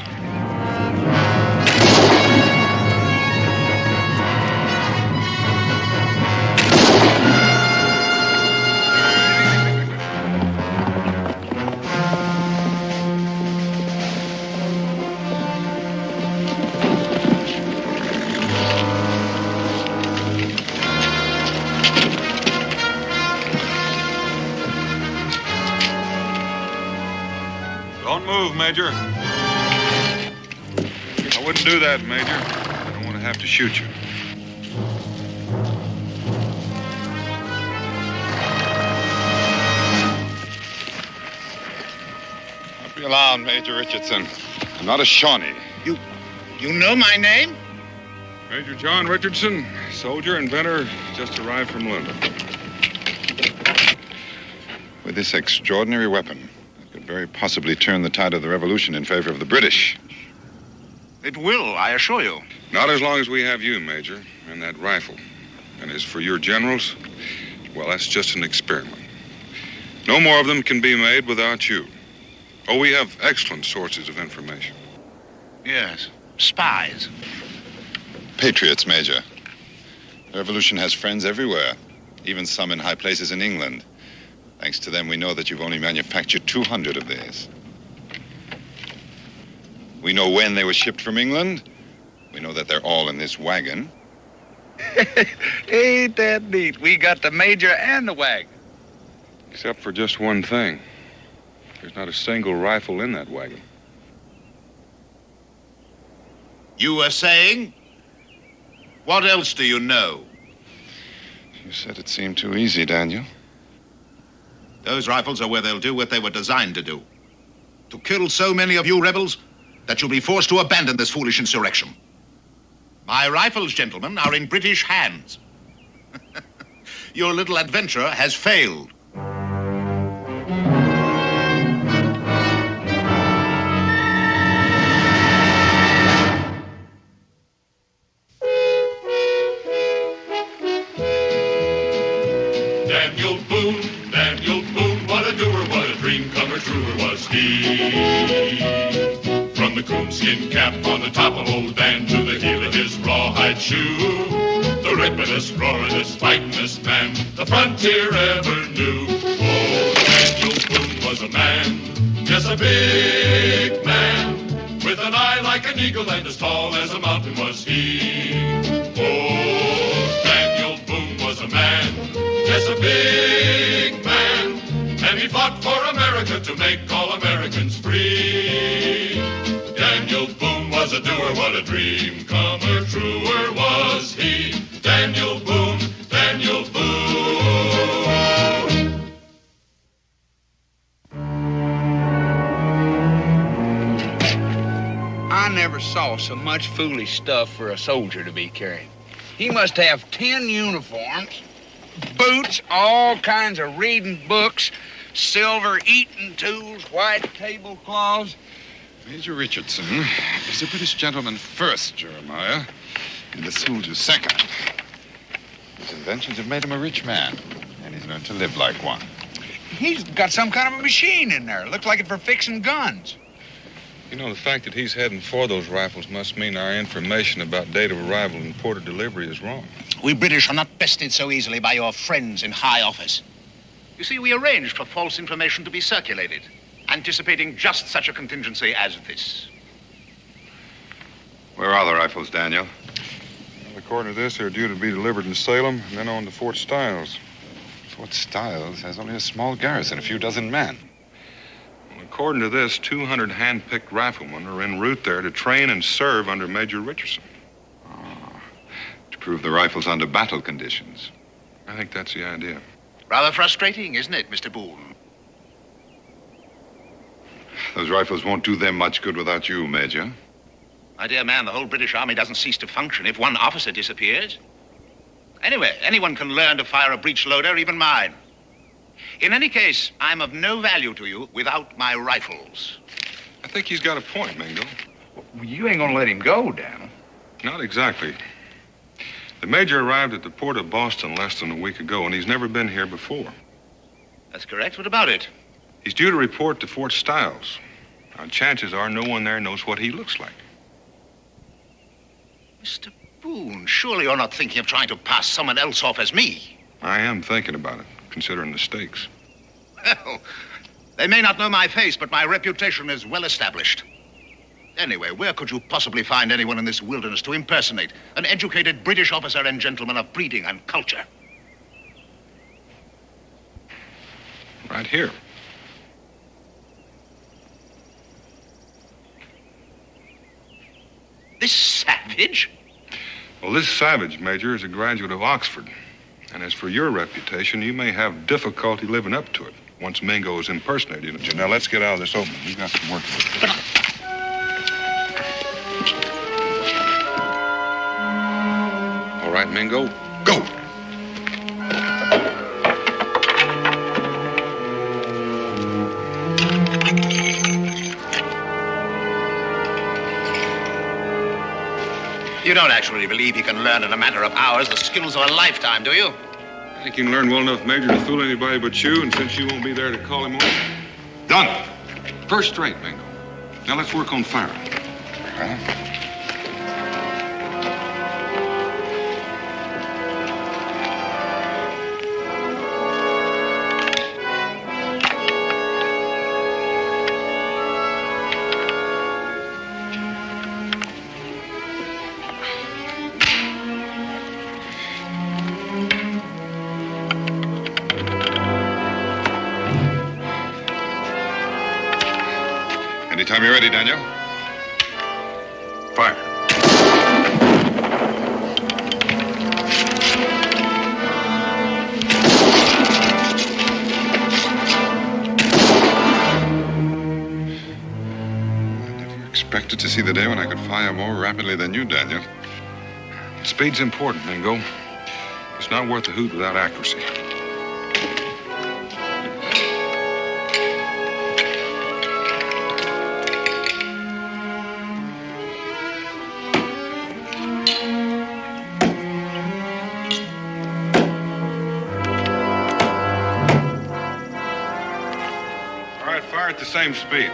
Don't move, Major. I wouldn't do that, Major. I don't want to have to shoot you. Don't be alarmed, Major Richardson. I'm not a Shawnee. You know my name? Major John Richardson, soldier, inventor, just arrived from London. With this extraordinary weapon, it could very possibly turn the tide of the revolution in favor of the British. It will, I assure you. Not as long as we have you, Major, and that rifle. And as for your generals, well, that's just an experiment. No more of them can be made without you. Oh, we have excellent sources of information. Yes, spies. Patriots, Major. The revolution has friends everywhere, even some in high places in England. Thanks to them, we know that you've only manufactured 200 of these. We know when they were shipped from England. We know that they're all in this wagon. Ain't that neat? We got the Major and the wagon. Except for just one thing. There's not a single rifle in that wagon. You were saying? What else do you know? You said it seemed too easy, Daniel. Those rifles are where they'll do what they were designed to do. To kill so many of you rebels that you'll be forced to abandon this foolish insurrection. My rifles, gentlemen, are in British hands. Your little adventure has failed. Daniel Boone, what a doer, what a dream comer truer was he. From the coonskin cap on the top of old Dan to the heel of his rawhide shoe, the ripperest, roaringest, fightingest man the frontier ever knew. Oh, Daniel Boone was a man, yes, a big man, with an eye like an eagle and as tall as a mountain was he. Oh, Daniel Boone was a man, yes, a big man, and he fought for America to make all Americans free. Daniel Boone was a doer, what a dream comer truer was he. Daniel Boone, Daniel Boone. I never saw so much foolish stuff for a soldier to be carrying. He must have 10 uniforms, boots, all kinds of reading books, silver eating tools, white tablecloths. Major Richardson is a British gentleman first, Jeremiah, and the soldier second. His inventions have made him a rich man, and he's learned to live like one. He's got some kind of a machine in there. Looks like it for fixing guns. You know, the fact that he's heading for those rifles must mean our information about date of arrival and port of delivery is wrong. We British are not bested so easily by your friends in high office. You see, we arranged for false information to be circulated, anticipating just such a contingency as this. Where are the rifles, Daniel? Well, according to this, they're due to be delivered in Salem and then on to Fort Stiles. Fort Stiles has only a small garrison, a few dozen men. Well, according to this, 200 hand-picked riflemen are en route there to train and serve under Major Richardson. To prove the rifles under battle conditions. I think that's the idea. Rather frustrating, isn't it, Mr. Boone? Those rifles won't do them much good without you, Major. My dear man, the whole British Army doesn't cease to function if one officer disappears. Anyway, anyone can learn to fire a breech loader, even mine. In any case, I'm of no value to you without my rifles. I think he's got a point, Mingo. Well, you ain't gonna let him go, Daniel. Not exactly. The Major arrived at the port of Boston less than a week ago, and he's never been here before. That's correct. What about it? He's due to report to Fort Stiles. Now, chances are no one there knows what he looks like. Mr. Boone, surely you're not thinking of trying to pass someone else off as me. I am thinking about it, considering the stakes. Well, they may not know my face, but my reputation is well established. Anyway, where could you possibly find anyone in this wilderness to impersonate an educated British officer and gentleman of breeding and culture? Right here. This savage? Well, this savage, Major, is a graduate of Oxford. And as for your reputation, you may have difficulty living up to it once Mingo is impersonating you. Now, let's get out of this opening. We've got some work to do. All right, Mingo, go. You don't actually believe he can learn in a matter of hours the skills of a lifetime, do you? I think he can learn well enough, Major, to fool anybody but you, and since you won't be there to call him on. Done. First rate, Mingo. Now let's work on firing. Anytime you're ready, Daniel. Fire. I never expected to see the day when I could fire more rapidly than you, Daniel. Speed's important, Mingo. It's not worth a hoot without accuracy. At the same speed.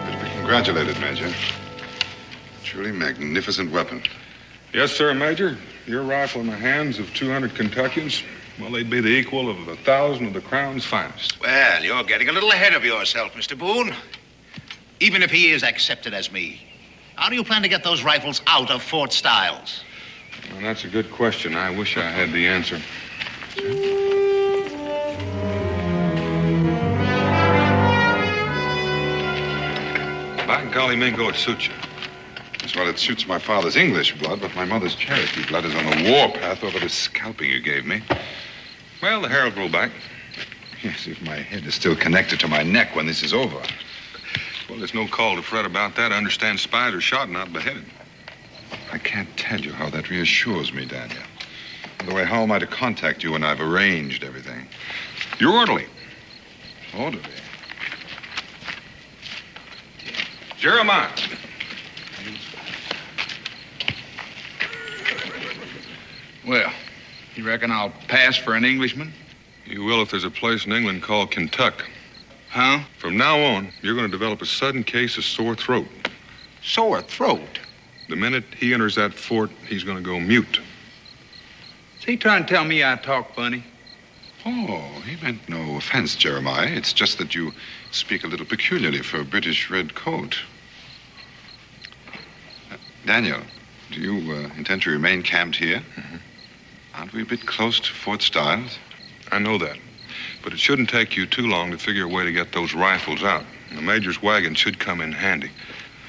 You're to be congratulated, Major. Truly magnificent weapon. Yes, sir, Major. Your rifle in the hands of 200 Kentuckians, well, they'd be the equal of 1,000 of the Crown's finest. Well, you're getting a little ahead of yourself, Mr. Boone. Even if he is accepted as me, how do you plan to get those rifles out of Fort Stiles? Well, that's a good question. I wish I had the answer. By golly, Mingo, it suits you. Well, it suits my father's English blood, but my mother's Cherokee blood is on the warpath over the scalping you gave me. Well, the hair will grow back. Yes, if my head is still connected to my neck when this is over. Well, there's no call to fret about that. I understand spies are shot, not beheaded. I can't tell you how that reassures me, Daniel. By the way, how am I to contact you when I've arranged everything? You're orderly. Orderly? Jeremiah. Well, you reckon I'll pass for an Englishman? You will if there's a place in England called Kentucky. Huh? From now on, you're going to develop a sudden case of sore throat. Sore throat? The minute he enters that fort, he's going to go mute. Is he trying to tell me I talk funny? Oh, he meant no offense, Jeremiah. It's just that you speak a little peculiarly for a British red coat. Daniel, do you intend to remain camped here? Mm-hmm. Aren't we a bit close to Fort Stiles? I know that. But it shouldn't take you too long to figure a way to get those rifles out. The Major's wagon should come in handy.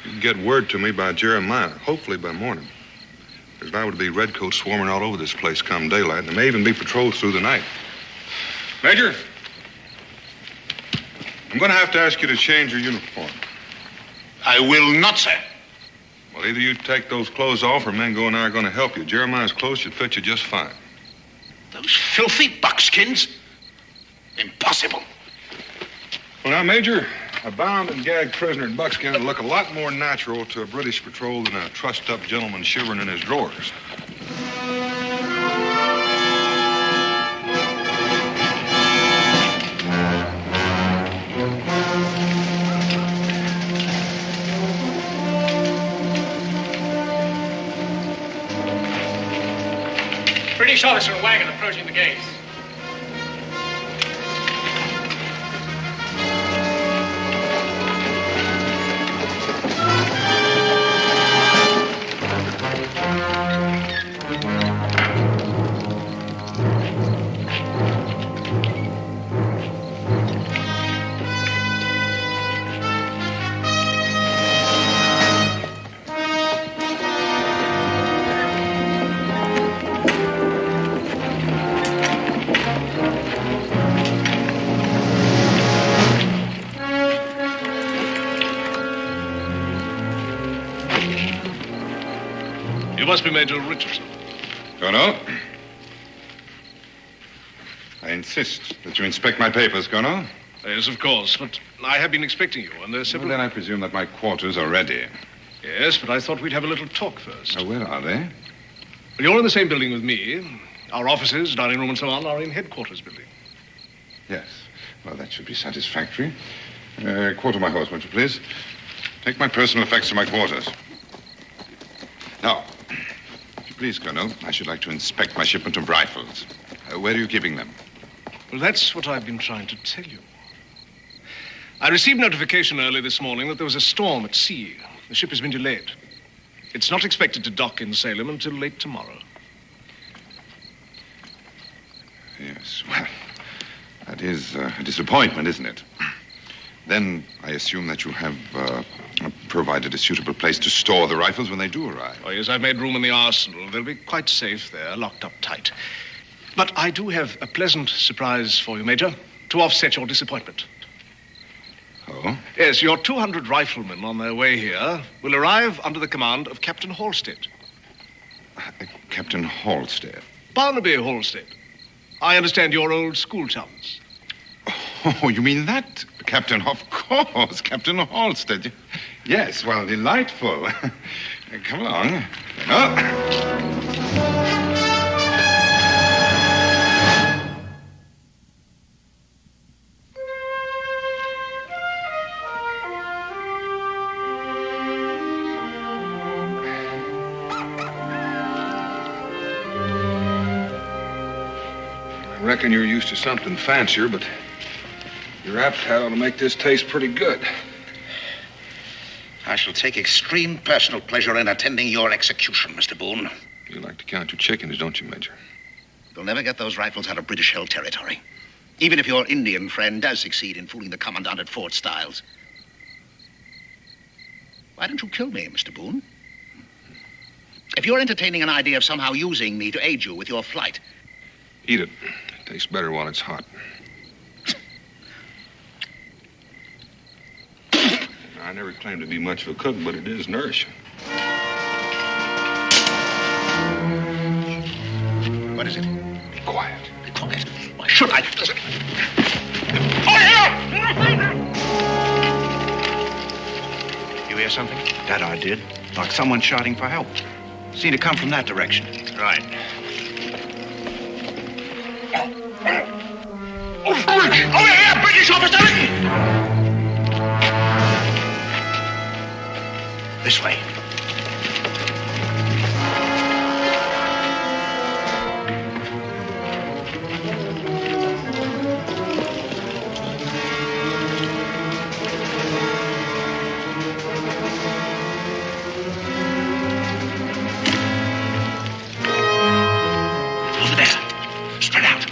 You can get word to me by Jeremiah, hopefully by morning. There's liable to be redcoats swarming all over this place come daylight, and there may even be patrols through the night. Major, I'm going to have to ask you to change your uniform. I will not, sir. Well, either you take those clothes off or Mingo and I are going to help you. Jeremiah's clothes should fit you just fine. Those filthy buckskins? Impossible. Well, now, Major, a bound and gagged prisoner in buckskin would look a lot more natural to a British patrol than a trussed-up gentleman shivering in his drawers. British officer wagon approaching the gates. must be Major Richardson. Colonel. I insist that you inspect my papers, Colonel. Yes, of course, but I have been expecting you, and there's several... Well, then I presume that my quarters are ready. Yes, but I thought we'd have a little talk first. Where are they? Well, you're in the same building with me. Our offices, dining room, and so on are in headquarters building. Yes. Well, that should be satisfactory. Quarter my horse, won't you, please? Take my personal effects to my quarters. Now, if you please, Colonel, I should like to inspect my shipment of rifles. Where are you keeping them? Well, that's what I've been trying to tell you. I received notification early this morning that there was a storm at sea. The ship has been delayed. It's not expected to dock in Salem until late tomorrow. Yes, well, that is a disappointment, isn't it? Then I assume that you have provided a suitable place to store the rifles when they do arrive. Oh, yes, I've made room in the arsenal. They'll be quite safe there, locked up tight. But I do have a pleasant surprise for you, Major, to offset your disappointment. Oh? Yes, your 200 riflemen on their way here will arrive under the command of Captain Halstead. Captain Halstead? Barnaby Halstead. I understand you're old school chums. Oh, you mean that? Captain, of course, Captain Halstead. Yes, well, delightful. Come along. I reckon you're used to something fancier, but your appetite ought to make this taste pretty good. I shall take extreme personal pleasure in attending your execution, Mr. Boone. You like to count your chickens, don't you, Major? You'll never get those rifles out of British-held territory. Even if your Indian friend does succeed in fooling the commandant at Fort Stiles. Why don't you kill me, Mr. Boone? If you're entertaining an idea of somehow using me to aid you with your flight... Eat it. It tastes better while it's hot. I never claimed to be much of a cook, but it is nourishing. What is it? Be quiet. Be quiet. Why should I? You hear something? That I did. Like someone shouting for help. Seemed to come from that direction. Right. Over here, British officer! This way. Over there. Spread out.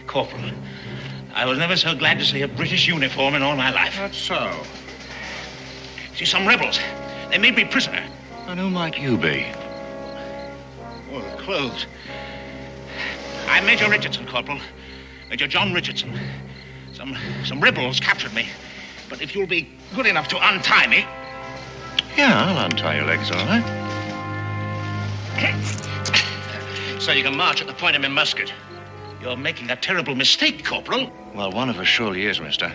Corporal, I was never so glad to see a British uniform in all my life. That's so. See, some rebels. They made me prisoner. And who might you be? Oh, the clothes. I'm Major Richardson, Corporal. Major John Richardson. Some rebels captured me. But if you'll be good enough to untie me... Yeah, I'll untie your legs, all right. So you can march at the point of my musket. You're making a terrible mistake, Corporal. Well, one of us surely is, mister.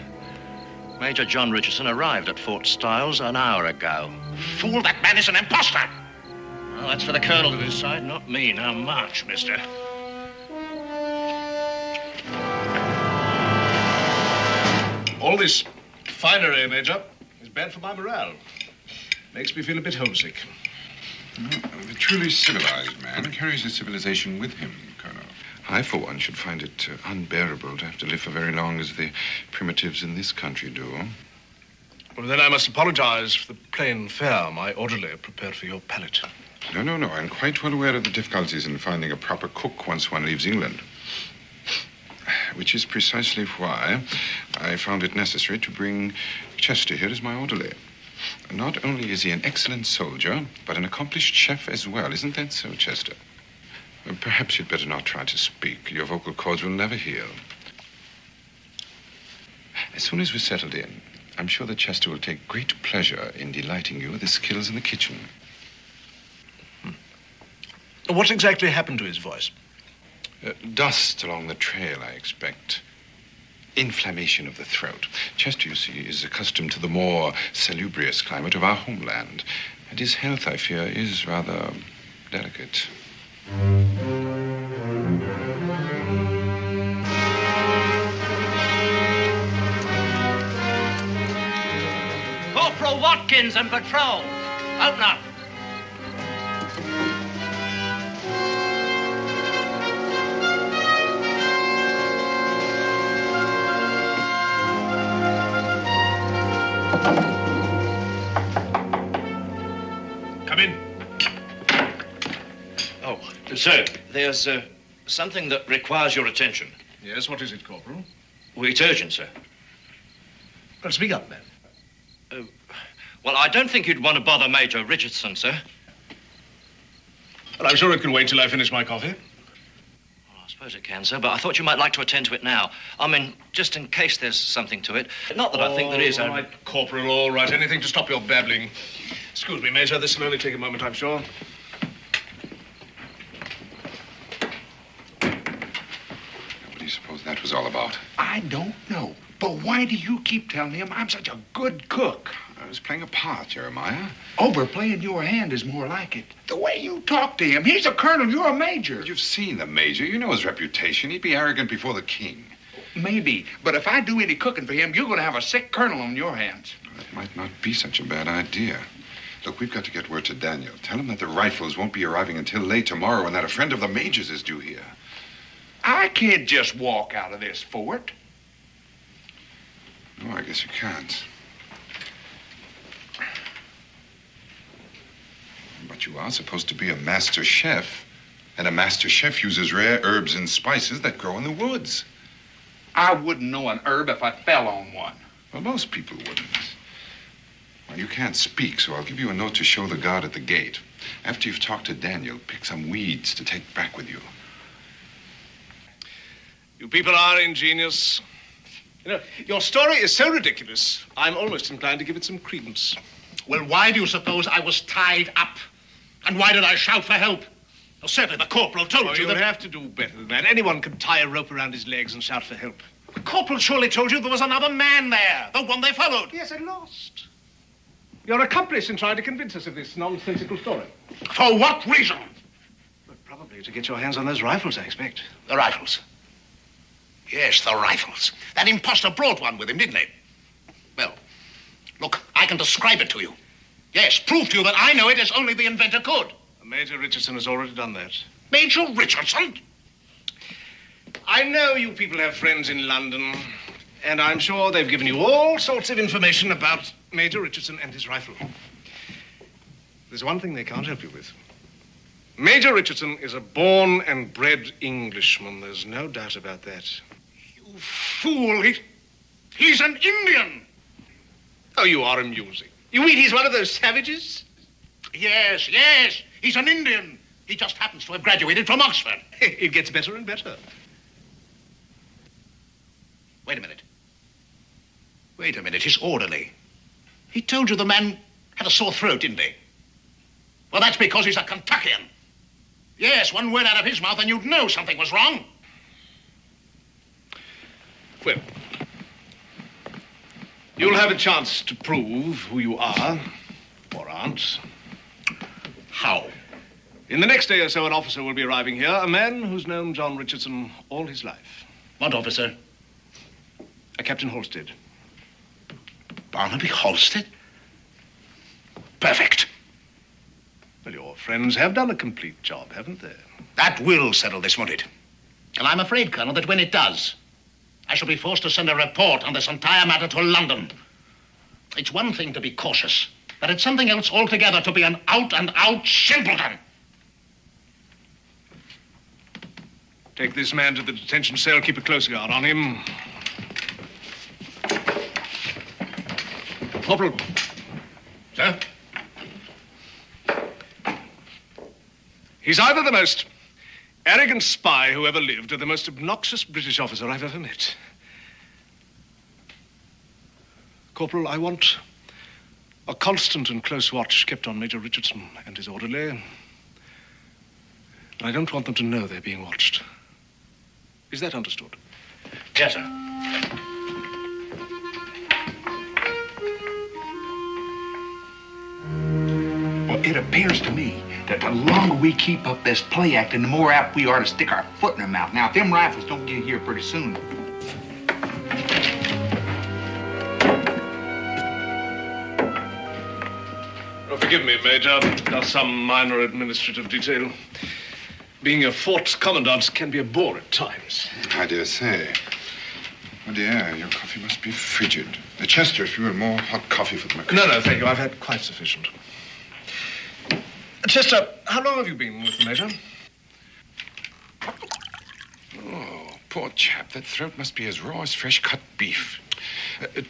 Major John Richardson arrived at Fort Stiles an hour ago. Fool, that man is an imposter. Well, that's for the colonel to decide, not me. Now march, mister. All this finery, Major, is bad for my morale. Makes me feel a bit homesick. The truly civilized man carries his civilization with him, Colonel. I, for one, should find it unbearable to have to live for very long as the primitives in this country do. Well, then I must apologize for the plain fare my orderly prepared for your palate. No. I'm quite well aware of the difficulties in finding a proper cook once one leaves England. which is precisely why I found it necessary to bring Chester here as my orderly. Not only is he an excellent soldier, but an accomplished chef as well. Isn't that so, Chester? Perhaps you'd better not try to speak. Your vocal cords will never heal. As soon as we're settled in, I'm sure that Chester will take great pleasure in delighting you with his skills in the kitchen. What exactly happened to his voice? Dust along the trail, I expect. Inflammation of the throat. Chester, you see, is accustomed to the more salubrious climate of our homeland. And his health, I fear, is rather delicate. Corporal Watkins and patrol. Open up. Come in. Oh, sir, there's something that requires your attention. Yes, what is it, Corporal? Well, it's urgent, sir. Well, speak up, man. Well, I don't think you'd want to bother Major Richardson, sir. Well, I'm sure it can wait till I finish my coffee. Well, I suppose it can, sir, but I thought you might like to attend to it now. I mean, just in case there's something to it. Not that I think there is. All right, Corporal, all right. Anything to stop your babbling. Excuse me, Major. This will only take a moment, I'm sure. What do you suppose that was all about? I don't know. But why do you keep telling him I'm such a good cook? I was playing a part, Jeremiah. Overplaying your hand is more like it. The way you talk to him, he's a colonel, you're a major. You've seen the major. You know his reputation. He'd be arrogant before the king. Maybe, but if I do any cooking for him, you're going to have a sick colonel on your hands. That might not be such a bad idea. Look, we've got to get word to Daniel. Tell him that the rifles won't be arriving until late tomorrow and that a friend of the major's is due here. I can't just walk out of this fort. No, I guess you can't. But you are supposed to be a master chef, and a master chef uses rare herbs and spices that grow in the woods. I wouldn't know an herb if I fell on one. Well, most people wouldn't. Well, you can't speak, so I'll give you a note to show the guard at the gate. After you've talked to Daniel, pick some weeds to take back with you. You people are ingenious. You know, your story is so ridiculous, I'm almost inclined to give it some credence. Well, why do you suppose I was tied up? And why did I shout for help? Well, certainly the corporal told you that... that... have to do better than that. Anyone can tie a rope around his legs and shout for help. The corporal surely told you there was another man there, the one they followed. Yes, and lost. Your accomplice in trying to convince us of this nonsensical story. For what reason? Well, probably to get your hands on those rifles, I expect. The rifles? Yes, the rifles. That imposter brought one with him, didn't he? Well, look, I can describe it to you. Yes, prove to you that I know it as only the inventor could. Major Richardson has already done that. Major Richardson? I know you people have friends in London, and I'm sure they've given you all sorts of information about Major Richardson and his rifle. There's one thing they can't help you with. Major Richardson is a born and bred Englishman. There's no doubt about that. You fool. He's an Indian. Oh, you are amusing. You mean he's one of those savages? Yes, yes. He's an Indian. He just happens to have graduated from Oxford. It gets better and better. Wait a minute. Wait a minute. His orderly. He told you the man had a sore throat, didn't he? Well, that's because he's a Kentuckian. Yes, one word out of his mouth and you'd know something was wrong. Well, you'll have a chance to prove who you are, or aren't. How? In the next day or so, an officer will be arriving here, a man who's known John Richardson all his life. What officer? A Captain Halstead. Barnaby Halstead? Perfect. Well, your friends have done a complete job, haven't they? That will settle this, won't it? And I'm afraid, Colonel, that when it does, I shall be forced to send a report on this entire matter to London. It's one thing to be cautious, but it's something else altogether to be an out-and-out simpleton. Take this man to the detention cell. Keep a close guard on him. Corporal. Sir? He's either the most arrogant spy who ever lived or the most obnoxious British officer I've ever met. Corporal, I want a constant and close watch kept on Major Richardson and his orderly. I don't want them to know they're being watched. Is that understood? Yes, sir. Well, it appears to me that the longer we keep up this play acting, the more apt we are to stick our foot in their mouth. Now, if them rifles don't get here pretty soon. Oh, forgive me, Major. Just some minor administrative detail. Being a fort's commandant can be a bore at times. I dare say. Oh, dear, your coffee must be frigid. Chester, if you had more hot coffee for the No, no, thank you. I've had quite sufficient. Chester, how long have you been with the Major? Oh, poor chap. That throat must be as raw as fresh-cut beef.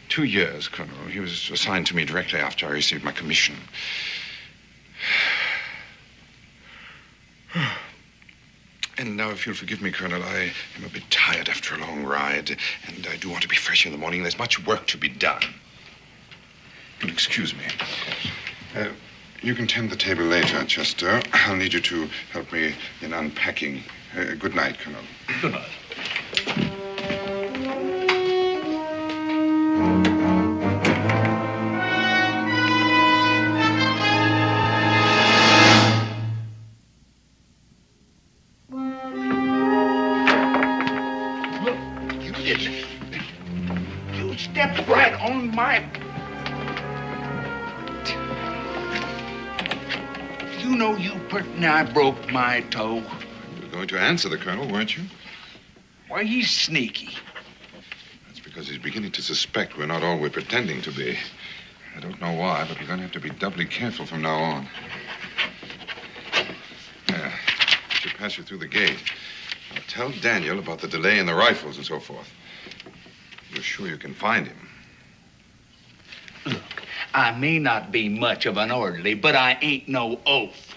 2 years, Colonel. He was assigned to me directly after I received my commission. And now, if you'll forgive me, Colonel, I am a bit tired after a long ride, and I do want to be fresh in the morning. There's much work to be done. You'll excuse me. You can tend the table later, Chester. I'll need you to help me in unpacking. Good night, Colonel. Good night. You stepped right on my... You know you pretty nigh broke my toe. You were going to answer the Colonel, weren't you? Why, he's sneaky. That's because he's beginning to suspect we're not all we're pretending to be. I don't know why, but we're going to have to be doubly careful from now on. Yeah, I should pass you through the gate. I'll tell Daniel about the delay in the rifles and so forth. You're sure you can find him? Look, I may not be much of an orderly, but I ain't no oaf.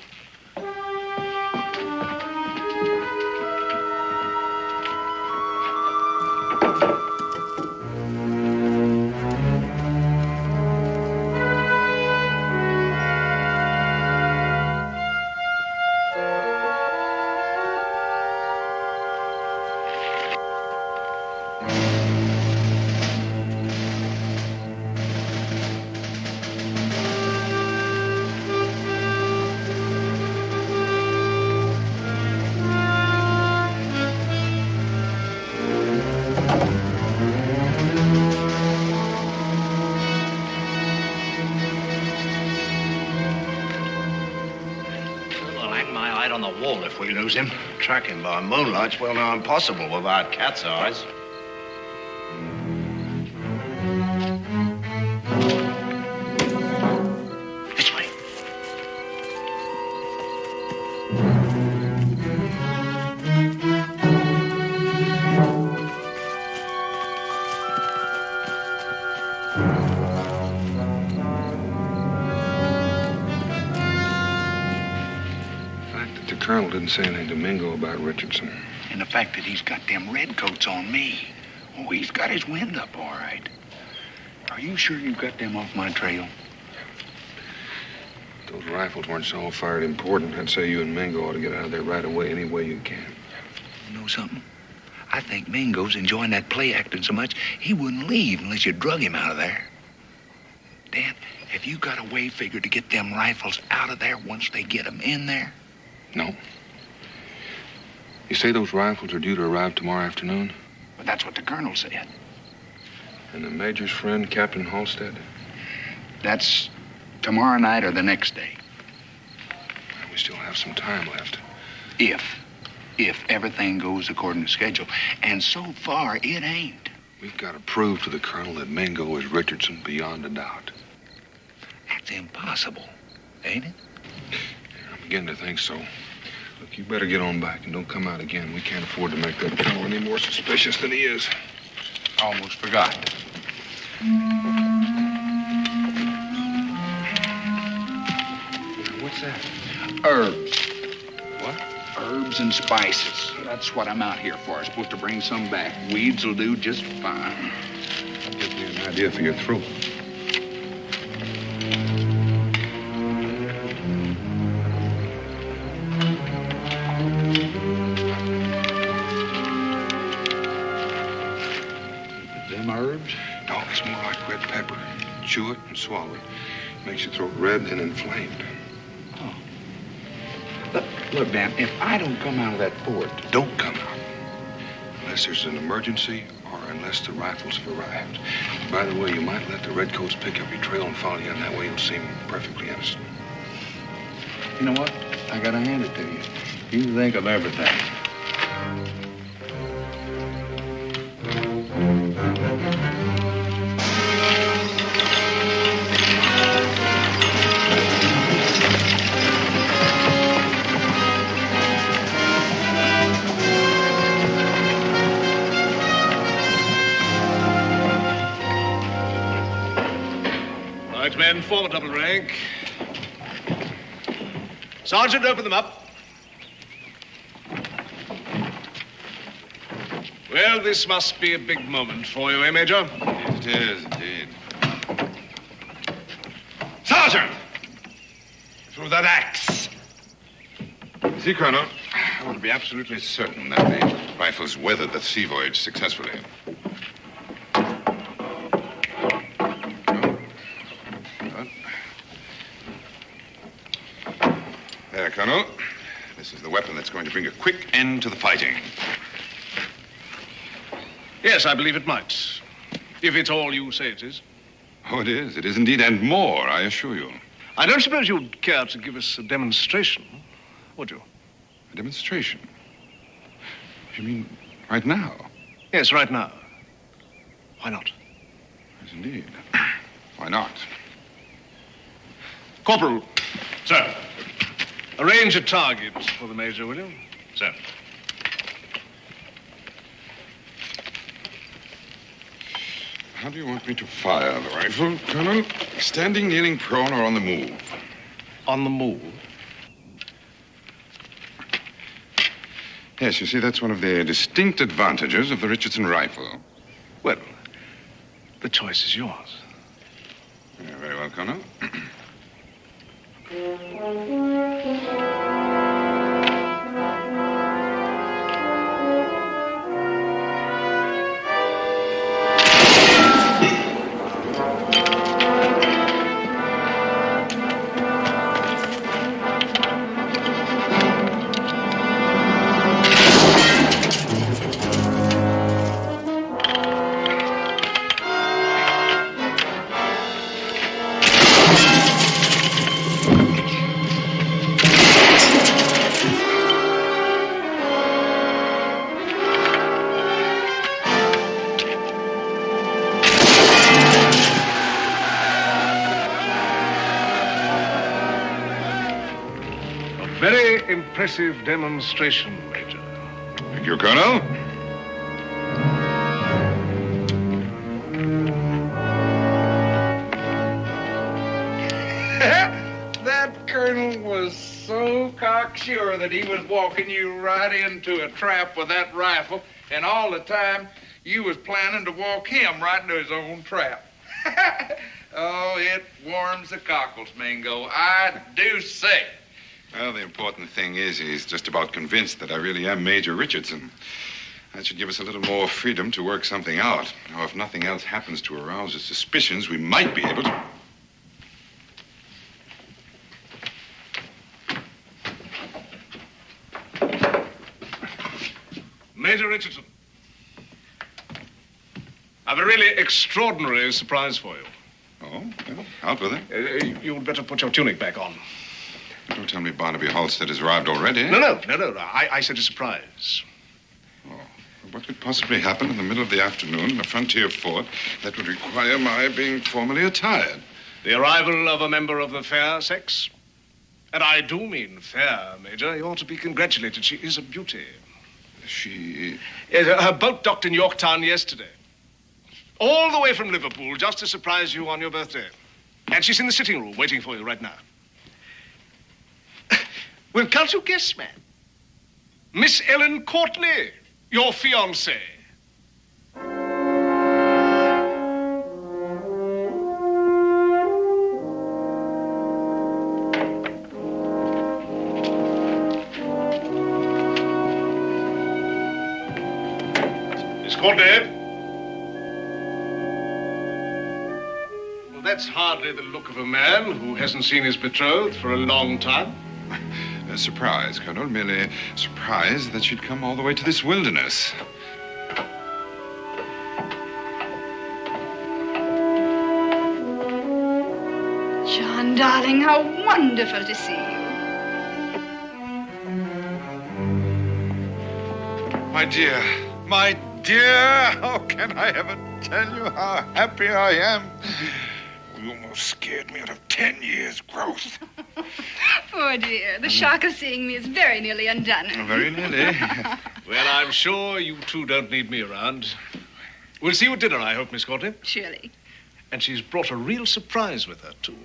Him. Track him by moonlight's well nigh impossible without cat's eyes. This way. The Colonel didn't say anything to Mingo about Richardson. And the fact that he's got them redcoats on me. Oh, he's got his wind up all right. Are you sure you got them off my trail? If those rifles weren't so fired important, I'd say you and Mingo ought to get out of there right away any way you can. You know something? I think Mingo's enjoying that play acting so much, he wouldn't leave unless you drug him out of there. Dan, have you got a way figured to get them rifles out of there once they get them in there? No. You say those rifles are due to arrive tomorrow afternoon? But that's what the Colonel said. And the Major's friend, Captain Halstead? That's tomorrow night or the next day. We still have some time left. If everything goes according to schedule. And so far, it ain't. We've got to prove to the Colonel that Mingo is Richardson beyond a doubt. That's impossible, ain't it? I begin to think so. Look, you better get on back and don't come out again. We can't afford to make that fellow any more suspicious than he is. Almost forgot. What's that? Herbs. What? Herbs and spices. That's what I'm out here for. I'm supposed to bring some back. Weeds will do just fine. That gives me an idea for your throat. Them herbs? No, it's more like red pepper. Chew it and swallow it. Makes your throat red and inflamed. Oh. Look, Dan, if I don't come out of that fort... Don't come out. Unless there's an emergency or unless the rifles have arrived. By the way, you might let the redcoats pick up your trail and follow you, and that way you'll seem perfectly innocent. You know what? I gotta hand it to you. You think of everything. Men, form a double rank. Sergeant, open them up. Well, this must be a big moment for you, eh, Major? It is, indeed. Sergeant! Through that axe. See, Colonel, I want to be absolutely certain that the rifles weathered the sea voyage successfully. There, Colonel. This is the weapon that's going to bring a quick end to the fighting. Yes, I believe it might. If it's all you say it is. Oh, it is. It is indeed, and more, I assure you. I don't suppose you'd care to give us a demonstration, would you? A demonstration? You mean right now? Yes, right now. Why not? Yes, indeed. Why not? Corporal. Sir. Arrange a target for the Major, will you? Sir. How do you want me to fire the rifle, Colonel? Standing, kneeling, prone, or on the move? On the move? Yes, you see, that's one of the distinct advantages of the Richardson rifle. Well, the choice is yours. Yeah, very well, Colonel. Impressive demonstration, Major. Thank you, Colonel. That colonel was so cocksure that he was walking you right into a trap with that rifle, and all the time you was planning to walk him right into his own trap. Oh, it warms the cockles, Mingo. I do say. Well, the important thing is he's just about convinced that I really am Major Richardson. That should give us a little more freedom to work something out. Now, if nothing else happens to arouse his suspicions, we might be able to... Major Richardson, I've a really extraordinary surprise for you. Oh, well, out with it. You'd better put your tunic back on. Don't tell me Barnaby Halstead has arrived already. No. I said a surprise. Oh, what could possibly happen in the middle of the afternoon in a frontier fort that would require my being formally attired? The arrival of a member of the fair sex. And I do mean fair, Major. You ought to be congratulated. She is a beauty. She... Yes, her boat docked in Yorktown yesterday. All the way from Liverpool, just to surprise you on your birthday. And she's in the sitting room waiting for you right now. Well, can't you guess, man? Miss Ellen Courtney, your fiancée. Miss Courtney? Well, that's hardly the look of a man who hasn't seen his betrothed for a long time. A surprise, Colonel. Merely surprised that she'd come all the way to this wilderness. John, darling, how wonderful to see you. My dear, how can I ever tell you how happy I am? You almost scared me out of 10 years' growth. Poor dear. The shock of seeing me is very nearly undone. Very nearly. Well, I'm sure you two don't need me around. We'll see you at dinner, I hope, Miss Courtney. Surely. And she's brought a real surprise with her, too.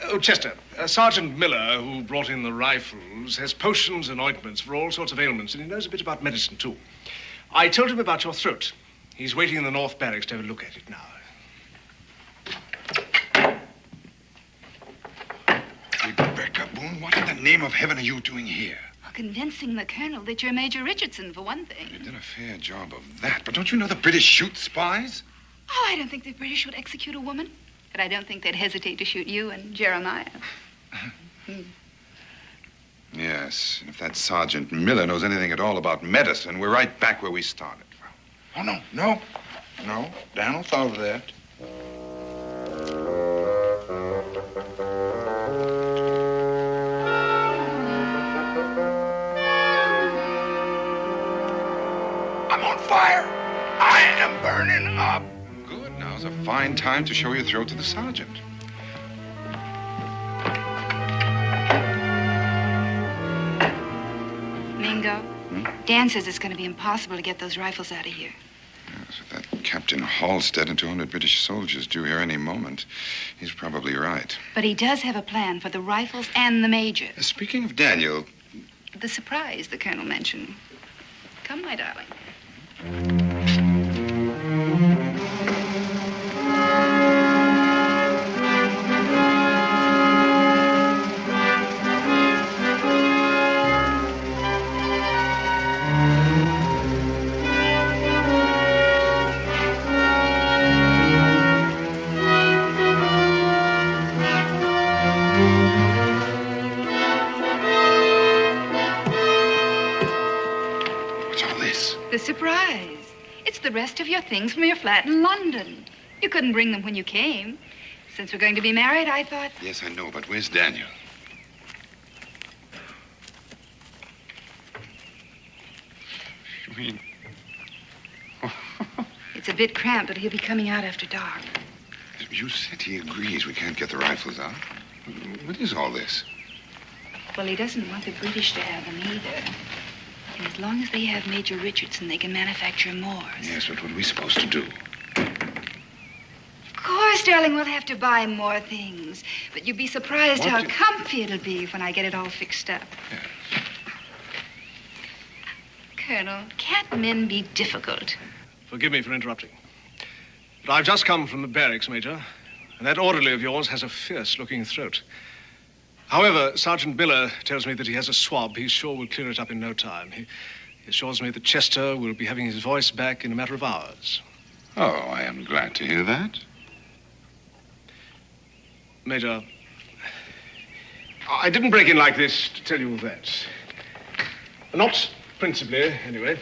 Oh, Chester, Sergeant Miller, who brought in the rifles, has potions and ointments for all sorts of ailments, and he knows a bit about medicine, too. I told him about your throat. He's waiting in the North Barracks to have a look at it now. Rebecca Boone, what in the name of heaven are you doing here? Well, convincing the colonel that you're Major Richardson, for one thing. You did a fair job of that, but don't you know the British shoot spies? Oh, I don't think the British would execute a woman. But I don't think they'd hesitate to shoot you and Jeremiah. Yes, and if that Sergeant Miller knows anything at all about medicine, we're right back where we started. Oh, no. Dan will solve that. I'm on fire. I am burning up. Good. Now's a fine time to show your throat to the sergeant. Mingo, Dan says it's going to be impossible to get those rifles out of here. Yes, with that Captain Halstead and 200 British soldiers due here any moment, he's probably right. But he does have a plan for the rifles and the Major. Speaking of Daniel... The surprise the colonel mentioned. Come, my darling. The surprise. It's the rest of your things from your flat in London. You couldn't bring them when you came. Since we're going to be married, I thought... Yes, I know, but where's Daniel? You mean... It's a bit cramped, but he'll be coming out after dark. You said he agrees we can't get the rifles out. What is all this? Well, he doesn't want the British to have them either. And as long as they have Major Richardson, they can manufacture more. Yes, but what are we supposed to do? Of course, darling, we'll have to buy more things. But you'd be surprised how comfy it'll be when I get it all fixed up. Yes. Colonel, can't men be difficult? Forgive me for interrupting. But I've just come from the barracks, Major, and that orderly of yours has a fierce-looking throat. However, Sergeant Miller tells me that he has a swab he's sure will clear it up in no time. He assures me that Chester will be having his voice back in a matter of hours. Oh, I am glad to hear that. Major, I didn't break in like this to tell you that. Not principally, anyway.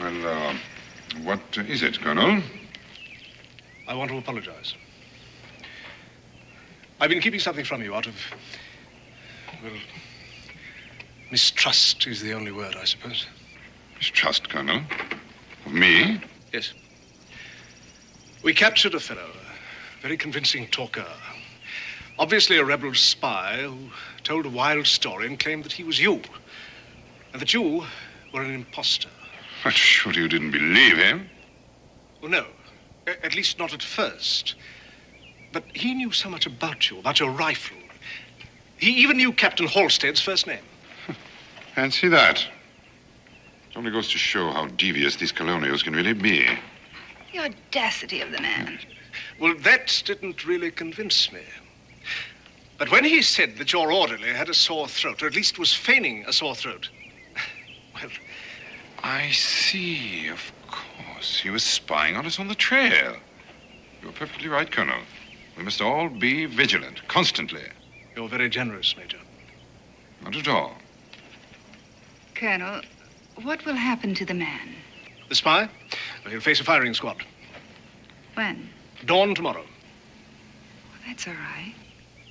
Well, what is it, Colonel? I want to apologize. I've been keeping something from you out of, well, mistrust is the only word, I suppose. Mistrust, Colonel? Of me? Yes. We captured a fellow, a very convincing talker. Obviously a rebel spy who told a wild story and claimed that he was you. And that you were an imposter. But surely you didn't believe him? Well, no. At least not at first. But he knew so much about you, about your rifle. He even knew Captain Halstead's first name. Fancy that. It only goes to show how devious these colonials can really be. The audacity of the man. Well, that didn't really convince me. But when he said that your orderly had a sore throat, or at least was feigning a sore throat, well... I see, of course. He was spying on us on the trail. You're perfectly right, Colonel. We must all be vigilant, constantly. You're very generous, Major. Not at all. Colonel, what will happen to the man? The spy? Well, he'll face a firing squad. When? Dawn tomorrow. Well, that's all right.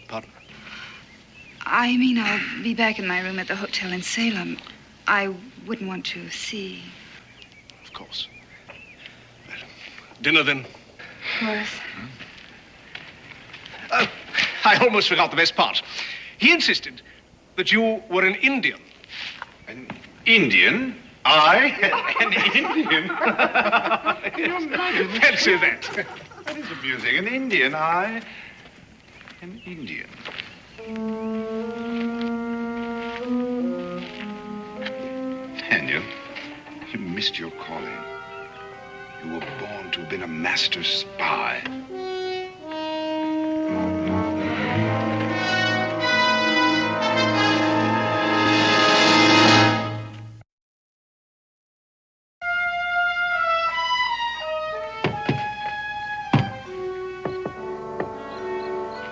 Pardon? I mean, I'll be back in my room at the hotel in Salem. I wouldn't want to see. Of course. Well, dinner, then? Horace. Oh, I almost forgot the best part. He insisted that you were an Indian. An Indian? I? An Indian? Fancy that. That is amusing. An Indian, I? An Indian. Daniel, you missed your calling. You were born to have been a master spy.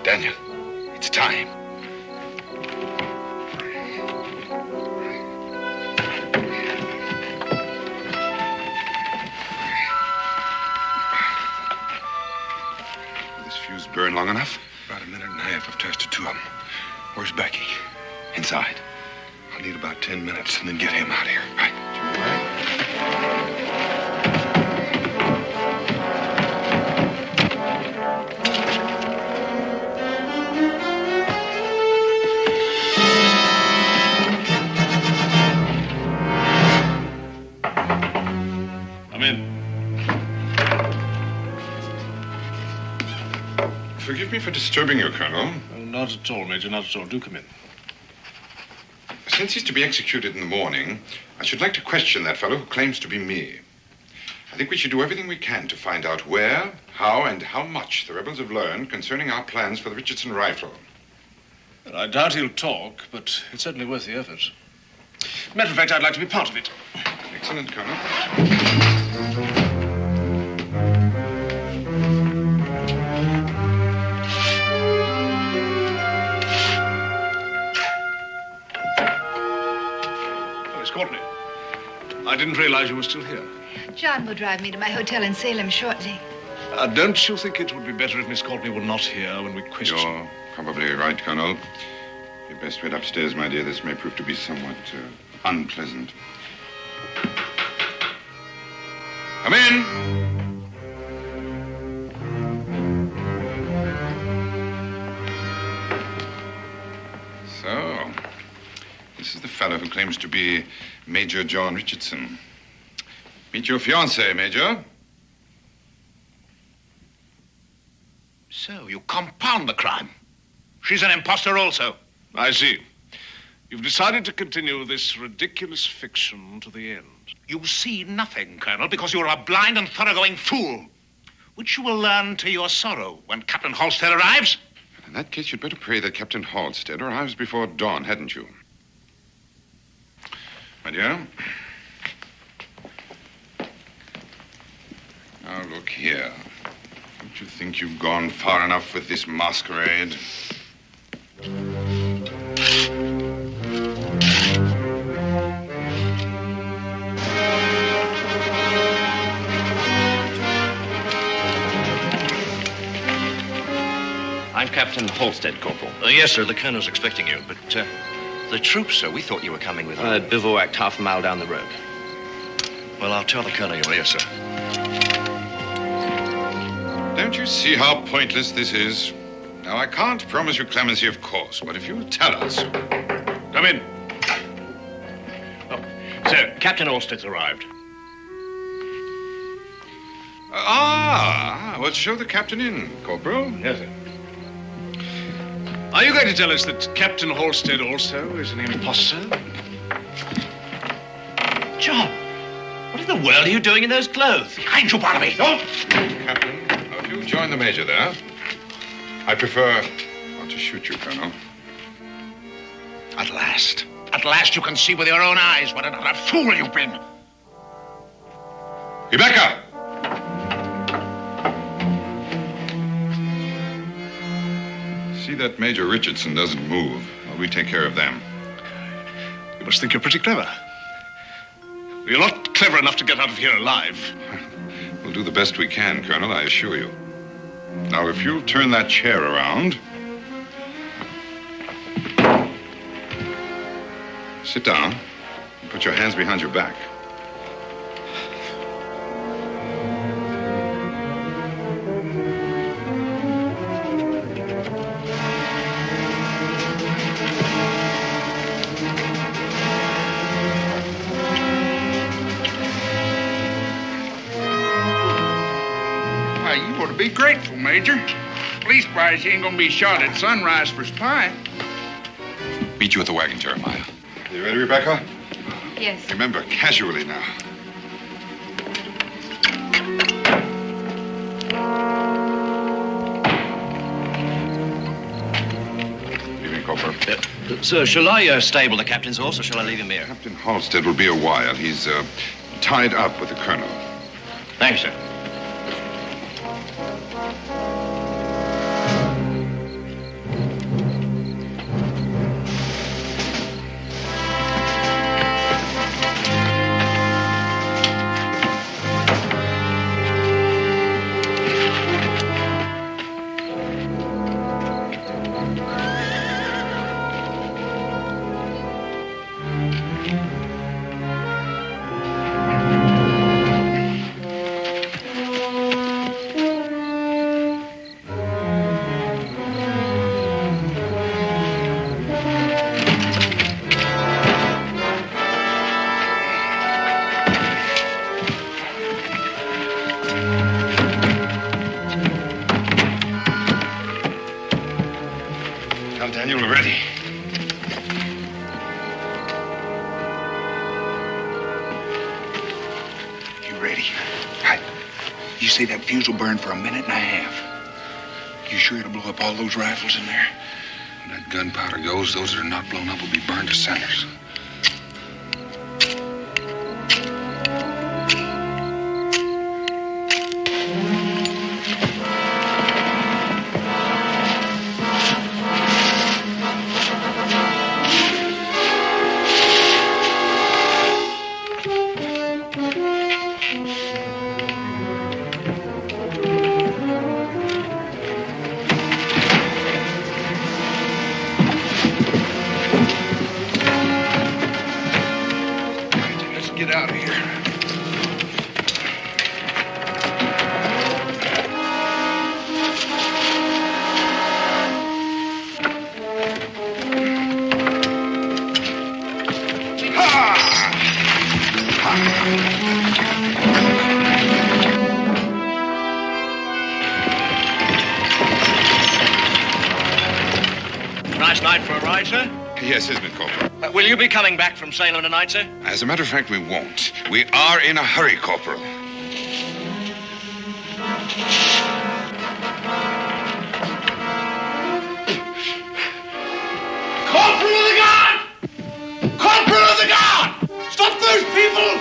Daniel, it's time. Will this fuse burn long enough? About a minute and a half. I've tested 2 of them. Where's Becky? Inside. I'll need about 10 minutes and then get him out of here. Right. Forgive me for disturbing you, Colonel. Oh, not at all, Major, not at all. Do come in. Since he's to be executed in the morning, I should like to question that fellow who claims to be me. I think we should do everything we can to find out where, how, and how much the rebels have learned concerning our plans for the Richardson rifle. Well, I doubt he'll talk, but it's certainly worth the effort. Matter of fact, I'd like to be part of it. Excellent, Colonel. I didn't realize you were still here. John will drive me to my hotel in Salem shortly. Don't you think it would be better if Miss Courtney were not here when we question? You're probably right, Colonel. You'd best wait upstairs, my dear. This may prove to be somewhat unpleasant. Come in. So, this is the fellow who claims to be Major John Richardson. Meet your fiancée, Major. So, you compound the crime. She's an imposter also. I see. You've decided to continue this ridiculous fiction to the end. You see nothing, Colonel, because you're a blind and thoroughgoing fool, which you will learn to your sorrow when Captain Halstead arrives. In that case, you'd better pray that Captain Halstead arrives before dawn, hadn't you? My dear. Now, look here. Don't you think you've gone far enough with this masquerade? I'm Captain Halstead, Corporal. Yes, sir. The colonel's expecting you, but the troops, sir, we thought you were coming with them. Bivouacked half a mile down the road. Well, I'll tell the colonel you're here, sir. Don't you see how pointless this is? Now, I can't promise you clemency, of course, but if you'll tell us... Come in. Oh, so, Captain Halstead's arrived. Well, show the captain in, Corporal. Yes, sir. Are you going to tell us that Captain Halstead also is an imposter? John, what in the world are you doing in those clothes? Behind you, Barnaby! Don't! Captain, if you'll join the Major there. I prefer not to shoot you, Colonel. At last you can see with your own eyes what an utter fool you've been. Rebecca! See that Major Richardson doesn't move while we take care of them. You must think you're pretty clever. You're not clever enough to get out of here alive. We'll do the best we can, Colonel, I assure you. Now, if you'll turn that chair around. Sit down and put your hands behind your back. Be grateful, Major. Leastwise, you ain't gonna be shot at sunrise for spying. Meet you at the wagon, Jeremiah. You ready, Rebecca? Yes. Remember, casually now. Evening, Corporal. Sir, shall I stable the captain's horse, or shall I leave him here? Captain Halstead will be a while. He's tied up with the colonel. Thanks, sir. Daniel, we're ready. You ready? Right. You say that fuse will burn for a minute and a half. You sure it'll blow up all those rifles in there? When that gunpowder goes, those that are not blown up will be burned to cinders. Get out of here. Nice night for a ride, sir? Yes, isn't it, Corporal? Will you be coming back from Salem tonight, sir? As a matter of fact, we won't. We are in a hurry, Corporal. Corporal of the Guard! Corporal of the Guard! Stop those people!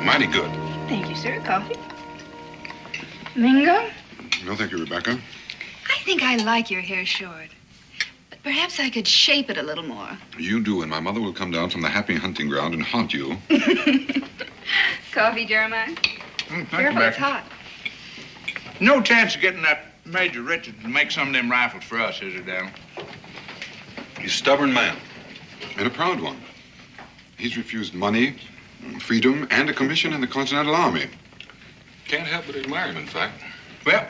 Mighty good. Thank you, sir. Coffee? Mingo? No, thank you, Rebecca. I think I like your hair short. But Perhaps I could shape it a little more. You do, and my mother will come down from the happy hunting ground and haunt you. Coffee, Jeremiah? Careful, it's hot. No chance of getting that Major Richard to make some of them rifles for us, is there, Daniel? He's a stubborn man, and a proud one. He's refused money, freedom, and a commission in the Continental Army. Can't help but admire him, in fact. Well,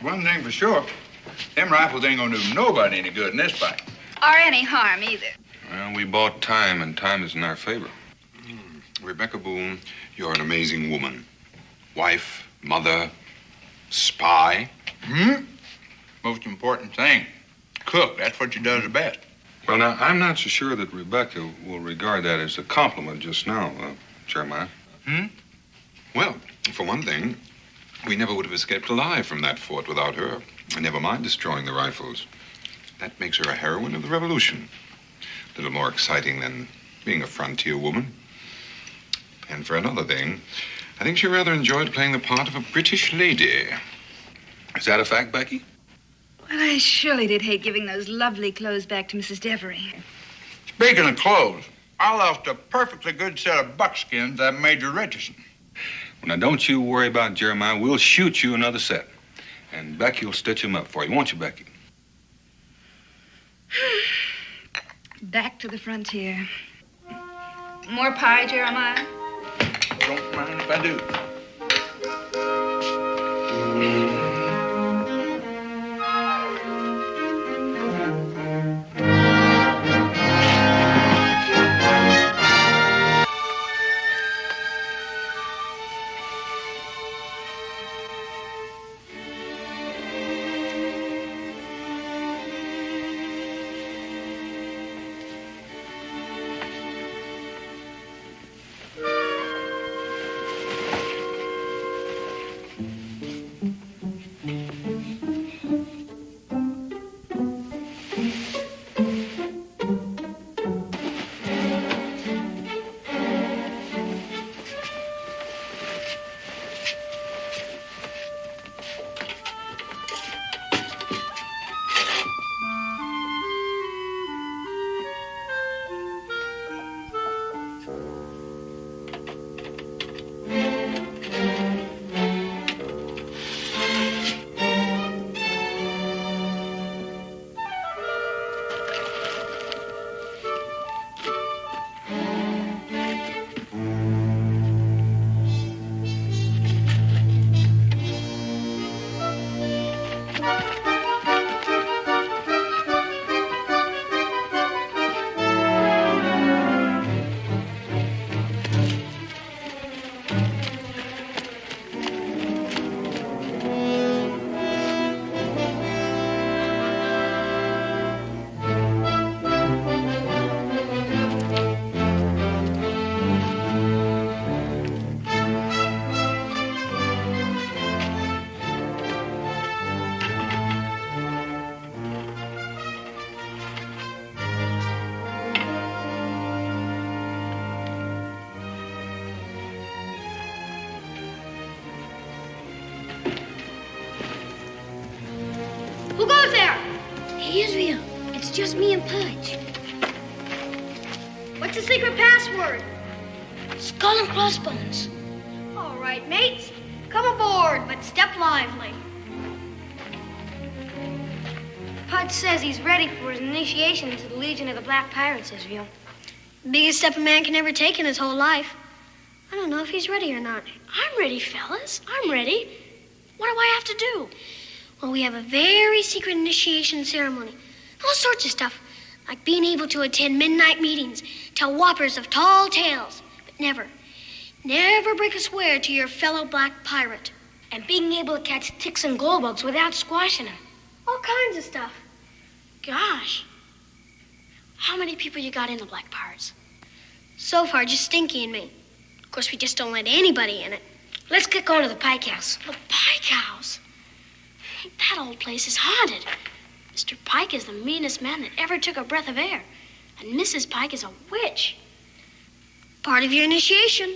one thing for sure, them rifles ain't gonna do nobody any good in this fight. Or any harm, either. Well, we bought time, and time is in our favor. Rebecca Boone, you're an amazing woman. Wife, mother, spy. Most important thing, cook. That's what she does the best. Well, now, I'm not so sure that Rebecca will regard that as a compliment just now, Jeremiah. Well, for one thing, we never would have escaped alive from that fort without her. Never mind destroying the rifles. That makes her a heroine of the revolution. A little more exciting than being a frontier woman. And for another thing, I think she rather enjoyed playing the part of a British lady. Is that a fact, Becky? Well, I surely did hate giving those lovely clothes back to Mrs. Devery. Speaking of clothes, I lost a perfectly good set of buckskins at Major Richardson. Well, now, don't you worry about Jeremiah. We'll shoot you another set. And Becky will stitch them up for you, won't you, Becky? Back to the frontier. More pie, Jeremiah? Don't mind if I do. Just me and Pudge. What's the secret password? Skull and crossbones. All right, mates. Come aboard, but step lively. Pudge says he's ready for his initiation into the Legion of the Black Pirates, Israel. Biggest step a man can ever take in his whole life. I don't know if he's ready or not. I'm ready, fellas. I'm ready. What do I have to do? Well, we have a very secret initiation ceremony. All sorts of stuff, like being able to attend midnight meetings, tell whoppers of tall tales, but never break a swear to your fellow black pirate, and being able to catch ticks and glowbugs without squashing them. All kinds of stuff. Gosh, how many people you got in the Black Pirates? So far, just Stinky and me. Of course, we just don't let anybody in it. Let's get going to the Pike House. The Pike House? That old place is haunted. Mr. Pike is the meanest man that ever took a breath of air. And Mrs. Pike is a witch. Part of your initiation.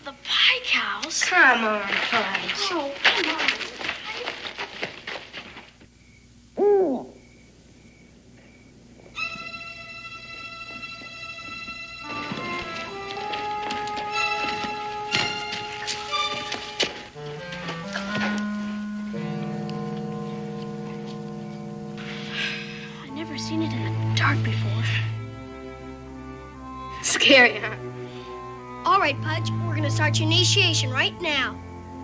The Pike House? Come on, Pudge. Oh, come on. Never seen it in the dark before. Scary, huh? All right, Pudge, we're gonna start your initiation right now.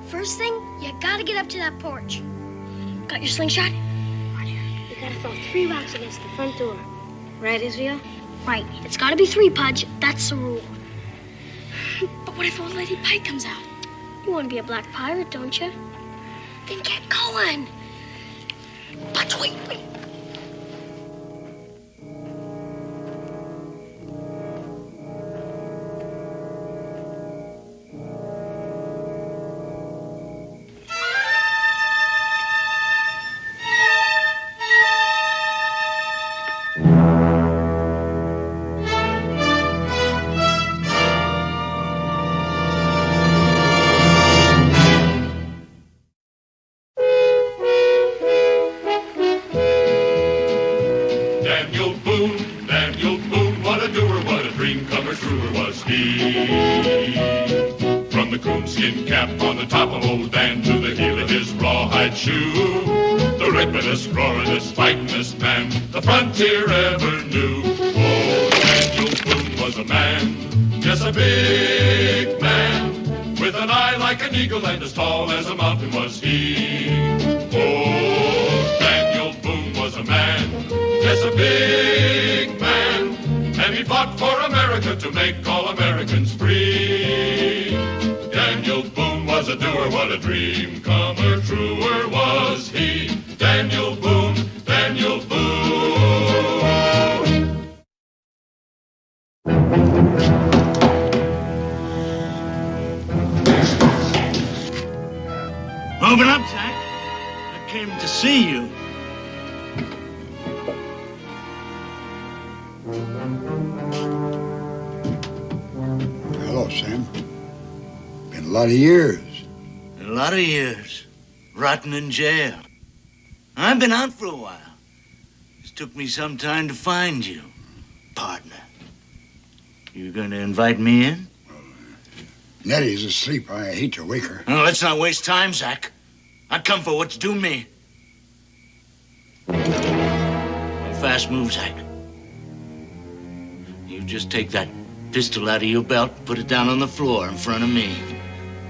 First thing, you gotta get up to that porch. Got your slingshot? You gotta throw 3 rocks against the front door. Right, Israel? Right. It's gotta be 3, Pudge. That's the rule. But what if old Lady Pike comes out? You want to be a black pirate, don't you? Then get going. Pudge, wait. Daniel Boone, what a doer, what a dream comer, truer was he. From the coonskin cap on the top of old Dan to the heel of his rawhide shoe, the ripidest, roaringest, fightingest man the frontier ever knew. Oh, Daniel Boone was a man, yes, a big man, with an eye like an eagle and as tall as a mountain was he. Oh, Daniel Boone was a man, yes, a big man, and he fought for America to make all Americans free. Daniel Boone was a doer, what a dream comer, truer was he. Daniel Boone, Daniel Boone. Open up, Zach. I came to see you. Hello, Sam. Been a lot of years. A lot of years. Rotting in jail. I've been out for a while. It took me some time to find you, partner. You gonna invite me in? Nettie's asleep. I hate to wake her. No, let's not waste time, Zach. I come for what's due me. A fast move, Zach. You just take that pistol out of your belt and put it down on the floor in front of me.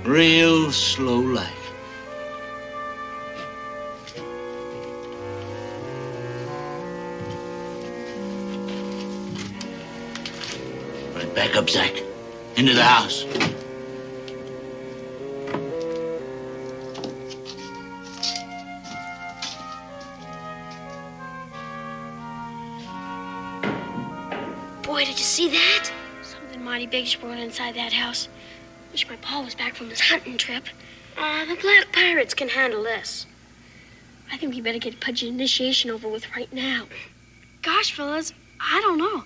Real slow like. Right back up, Zach. Into the house. Boy, did you see that? Something mighty big's brewing inside that house. Wish my pa was back from his hunting trip. The black pirates can handle this. I think we better get Pudge's initiation over with right now. Gosh, fellas, I don't know.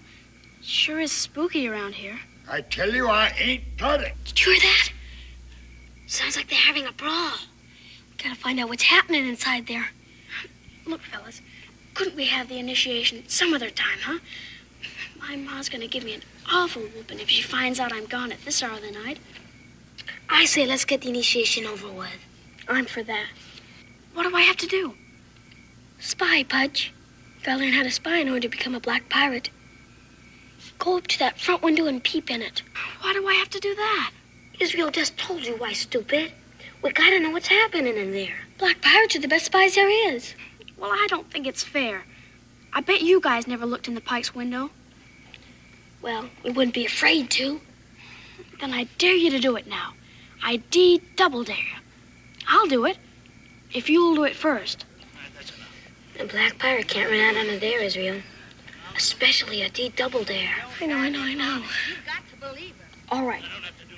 Sure is spooky around here. I tell you, I ain't got it. Did you hear that? Sounds like they're having a brawl. We gotta find out what's happening inside there. Look, fellas, couldn't we have the initiation some other time, huh? My ma's gonna give me an awful whooping if she finds out I'm gone at this hour of the night. I say let's get the initiation over with. I'm for that. What do I have to do? Spy, Pudge. Gotta learn how to spy in order to become a black pirate. Go up to that front window and peep in it. Why do I have to do that? Israel just told you why, stupid. We gotta know what's happening in there. Black pirates are the best spies there is. Well, I don't think it's fair. I bet you guys never looked in the Pike's window. Well, we wouldn't be afraid to. Then I dare you to do it now. I double dare you. I'll do it, if you'll do it first. A black pirate can't run out under there, Israel. Especially a double dare. I know. All right,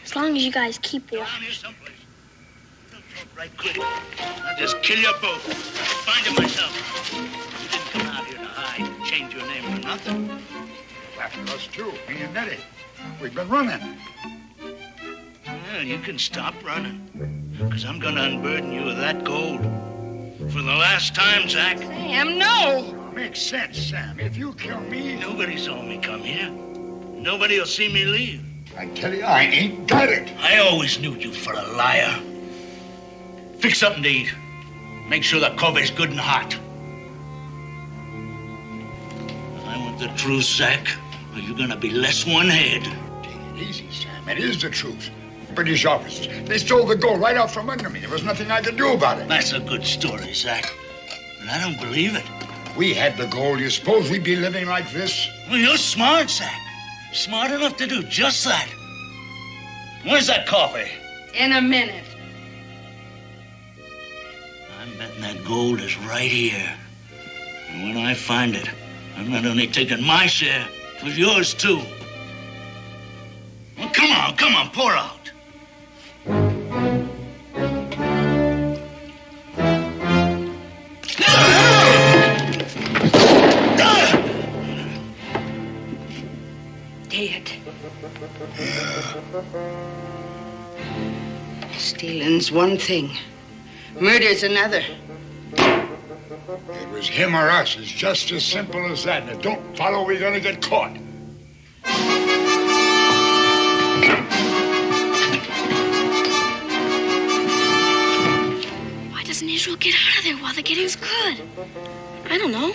as long as you guys keep watch. Right quick. I'll just kill you both. Find you myself. You didn't come out here to hide and change your name for nothing. After us, too, me and Nettie. We've been running. Well, you can stop running, because I'm going to unburden you of that gold. For the last time, Zach. Sam, no! Makes sense, Sam. If you kill me... Nobody saw me come here. Nobody will see me leave. I tell you, I ain't got it. I always knew you for a liar. Fix something to eat. Make sure the cover's good and hot. The truth, Zach, or you're gonna be less one head. Take it easy, Sam. It is the truth. British officers. They stole the gold right out from under me. There was nothing I could do about it. That's a good story, Zach. But I don't believe it. We had the gold. You suppose we'd be living like this? Well, you're smart, Zach. Smart enough to do just that. Where's that coffee? In a minute. I'm betting that gold is right here. And when I find it, I'm not only taking my share, but yours too. Well, come on, pour out. Dead. Stealing's one thing. Murder's another. It was him or us. It's just as simple as that. And don't follow, we're gonna get caught. Why doesn't Israel get out of there while the getting's good? I don't know.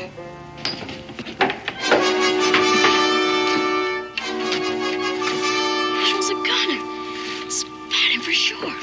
Israel's a gunner. Spot him for sure.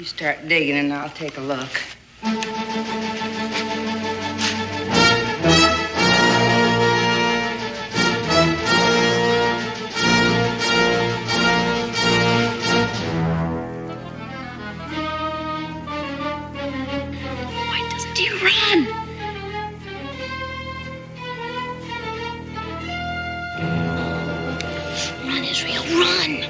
Start digging and I'll take a look. Why doesn't he run? Run, Israel, run!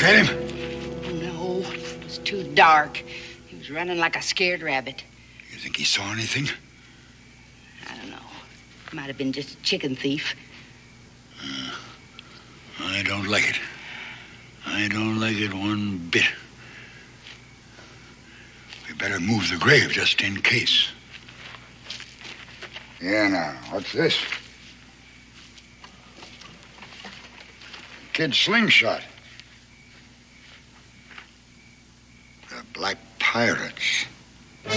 At him? No, it's too dark. He was running like a scared rabbit. You think he saw anything? I don't know. Might have been just a chicken thief. I don't like it. I don't like it one bit. We better move the grave just in case. Yeah, now, what's this? Kid's slingshot. The Black Pirates. Wait,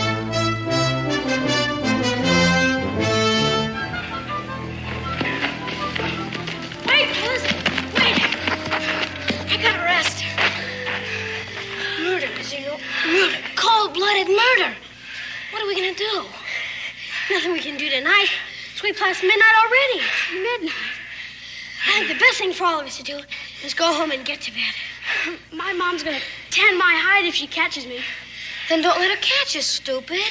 listen, wait. I gotta rest. Murder, Zero. Murder. Cold-blooded murder. What are we gonna do? Nothing we can do tonight. It's way past midnight already. Midnight? I think the best thing for all of us to do is go home and get to bed. My mom's gonna tan my hide if she catches me. Then don't let her catch us, stupid.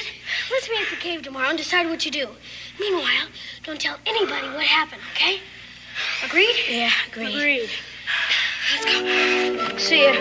Let's meet at the cave tomorrow and decide what you do. Meanwhile, don't tell anybody what happened, okay? Agreed? Yeah, agreed. Agreed. Let's go. See ya.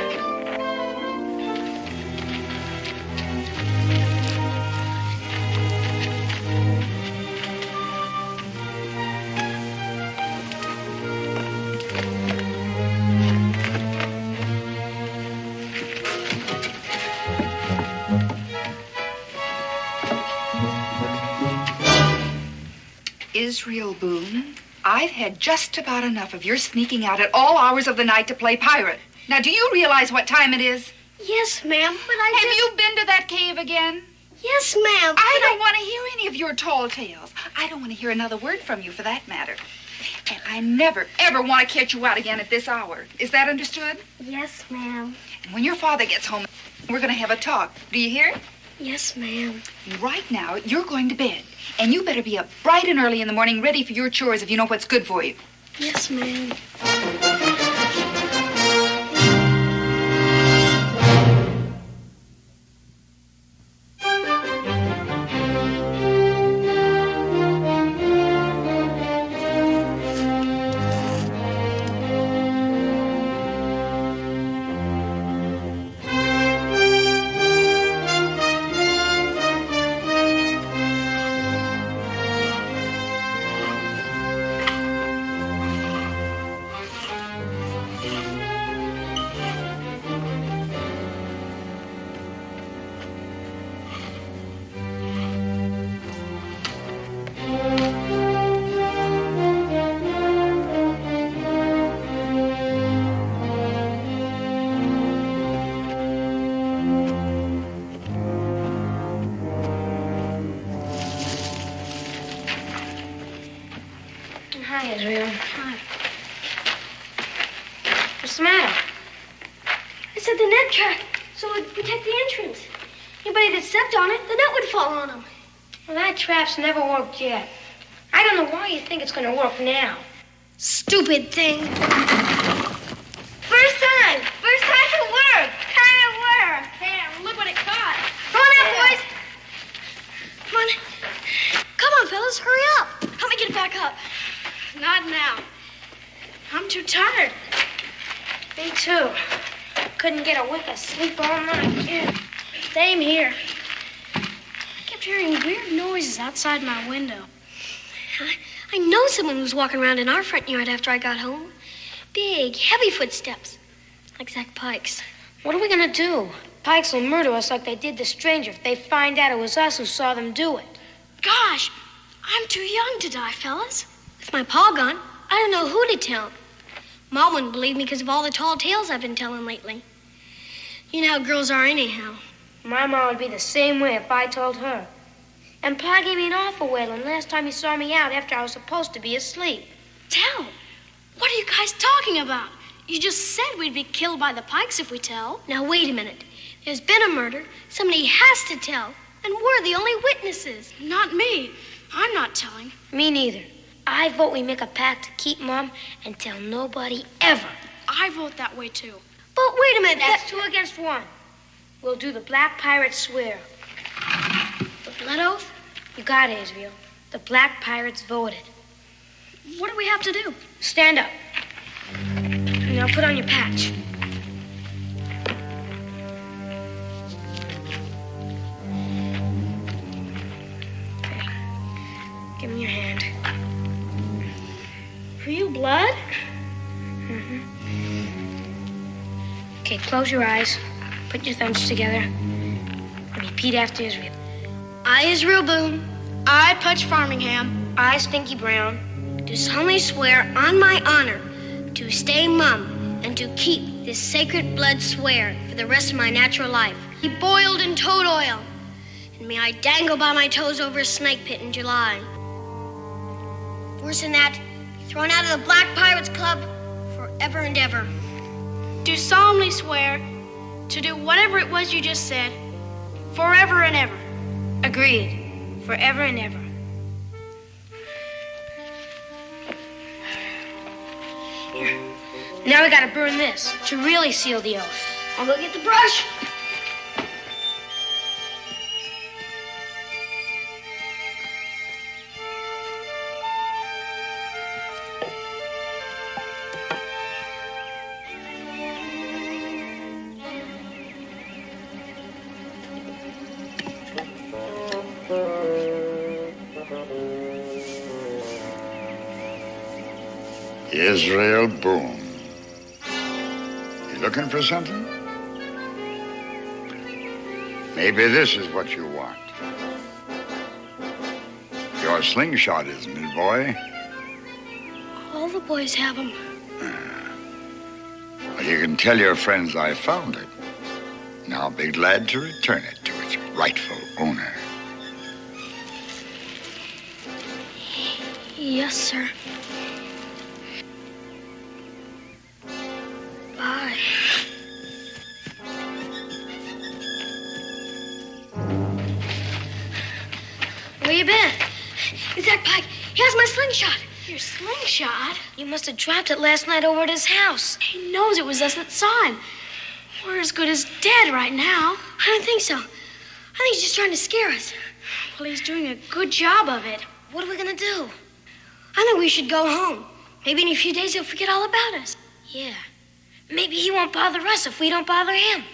Israel Boone, I've had just about enough of your sneaking out at all hours of the night to play pirate. Now, do you realize what time it is? Yes, ma'am, but Have you been to that cave again? Yes, ma'am. I don't want to hear any of your tall tales. I don't want to hear another word from you, for that matter. And I never, ever want to catch you out again at this hour. Is that understood? Yes, ma'am. And when your father gets home, we're going to have a talk. Do you hear? Yes, ma'am. Right now, you're going to bed. And you better be up bright and early in the morning, ready for your chores if you know what's good for you. Yes, ma'am. Hi, Israel. Hi. What's the matter? I set the net trap so it would protect the entrance. Anybody that stepped on it, the net would fall on them. Well, that trap's never worked yet. I don't know why you think it's going to work now. Stupid thing. First time. First time it worked. Time it worked. There, look what it caught. Come on out, boys. Come on. Come on, fellas, hurry up. Help me get it back up. Not now. I'm too tired. Me too. Couldn't get a wink of sleep all night. Yeah. Same here. I kept hearing weird noises outside my window. I know someone was walking around in our front yard after I got home. Big, heavy footsteps. Like Zach Pike's. What are we gonna do? Pikes will murder us like they did the stranger if they find out it was us who saw them do it. Gosh, I'm too young to die, fellas. With my paw gone, I don't know who to tell. Mom wouldn't believe me because of all the tall tales I've been telling lately. You know how girls are anyhow. My mom would be the same way if I told her. And Pa gave me an awful wailing last time he saw me out after I was supposed to be asleep. Tell? What are you guys talking about? You just said we'd be killed by the Pikes if we tell. Now, wait a minute. There's been a murder. Somebody has to tell. And we're the only witnesses. Not me. I'm not telling. Me neither. I vote we make a pact to keep Mom and tell nobody ever. I vote that way, too. But wait a minute. That's 2 against 1. We'll do the Black Pirates swear. The blood oath? You got it, Israel. The Black Pirates voted. What do we have to do? Stand up. Now put on your patch. Okay. Give me your hand. Real blood? Mm-hmm. Okay, close your eyes. Put your thumbs together. And repeat after Israel. I, Israel Boone. I, Pudge Farmingham. I, Stinky Brown. Do solemnly swear on my honor to stay mum and to keep this sacred blood swear for the rest of my natural life. Be boiled in toad oil. And may I dangle by my toes over a snake pit in July. Worse than that, be thrown out of the Black Pirates Club forever and ever. Do solemnly swear to do whatever it was you just said, forever and ever. Agreed. Forever and ever. Here. Now we gotta burn this to really seal the oath. I'll go get the brush. Israel Boone. You looking for something? Maybe this is what you want. Your slingshot, isn't it, boy? All the boys have them. Well, you can tell your friends I found it. And I'll be glad to return it to its rightful owner. Yes, sir. slingshot. Your slingshot? You must have dropped it last night over at his house. He knows it was us that saw him. We're as good as dead right now. I don't think so. I think he's just trying to scare us. Well, he's doing a good job of it. What are we going to do? I think we should go home. Maybe in a few days he'll forget all about us. Yeah. Maybe he won't bother us if we don't bother him.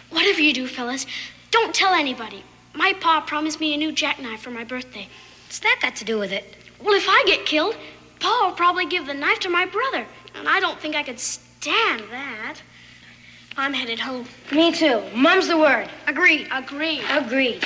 Whatever you do, fellas, don't tell anybody. My pa promised me a new jackknife for my birthday. What's that got to do with it? Well, if I get killed, Pa will probably give the knife to my brother. And I don't think I could stand that. I'm headed home. Me too. Mum's the word. Agreed. Agreed. Agreed.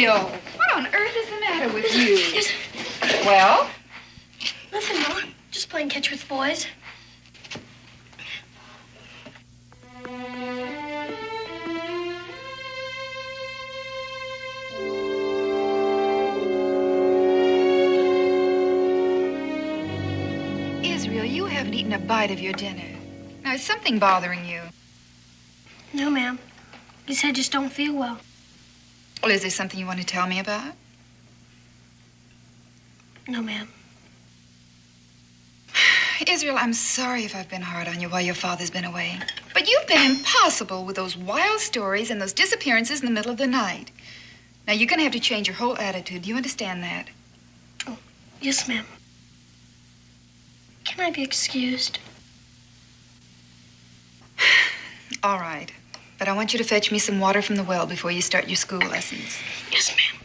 What on earth is the matter with you? Well? Nothing, Ma. Just playing catch with the boys. Israel, you haven't eaten a bite of your dinner. Now, is something bothering you? No, ma'am. He said I just don't feel well. Well, is there something you want to tell me about? No, ma'am. Israel, I'm sorry if I've been hard on you while your father's been away. But you've been impossible with those wild stories and those disappearances in the middle of the night. Now, you're going to have to change your whole attitude. Do you understand that? Oh, yes, ma'am. Can I be excused? All right. But I want you to fetch me some water from the well before you start your school lessons. Yes, ma'am.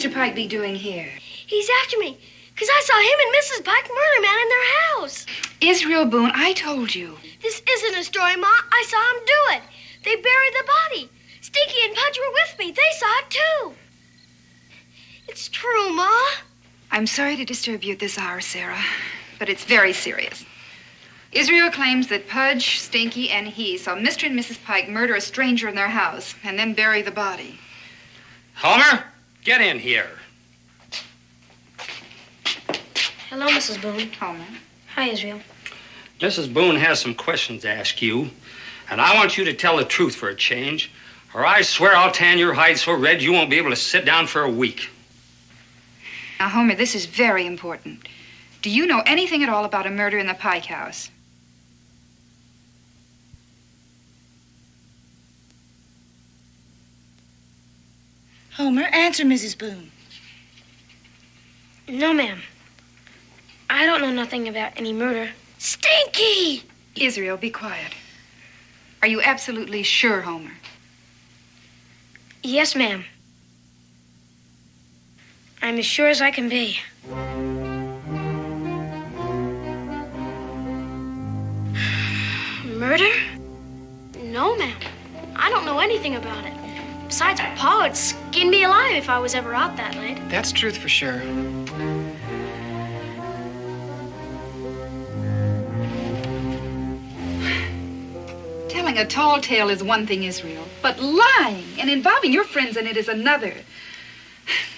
Mr. Pike be doing here? He's after me, because I saw him and Mrs. Pike murder man in their house. Israel Boone, I told you. This isn't a story, Ma. I saw him do it. They buried the body. Stinky and Pudge were with me. They saw it, too. It's true, Ma. I'm sorry to disturb you at this hour, Sarah, but it's very serious. Israel claims that Pudge, Stinky, and he saw Mr. and Mrs. Pike murder a stranger in their house and then bury the body. Homer, get in here. Hello, Mrs. Boone. Homer. Hi, Israel. Mrs. Boone has some questions to ask you, and I want you to tell the truth for a change, or I swear I'll tan your hide so red you won't be able to sit down for a week. Now, Homer, this is very important. Do you know anything at all about a murder in the Pike house? Homer, answer Mrs. Boone. No, ma'am. I don't know nothing about any murder. Stinky! Israel, be quiet. Are you absolutely sure, Homer? Yes, ma'am. I'm as sure as I can be. Murder? No, ma'am. I don't know anything about it. Besides, Pa would skin me alive if I was ever out that late. That's truth for sure. Telling a tall tale is one thing, Israel, but lying and involving your friends in it is another.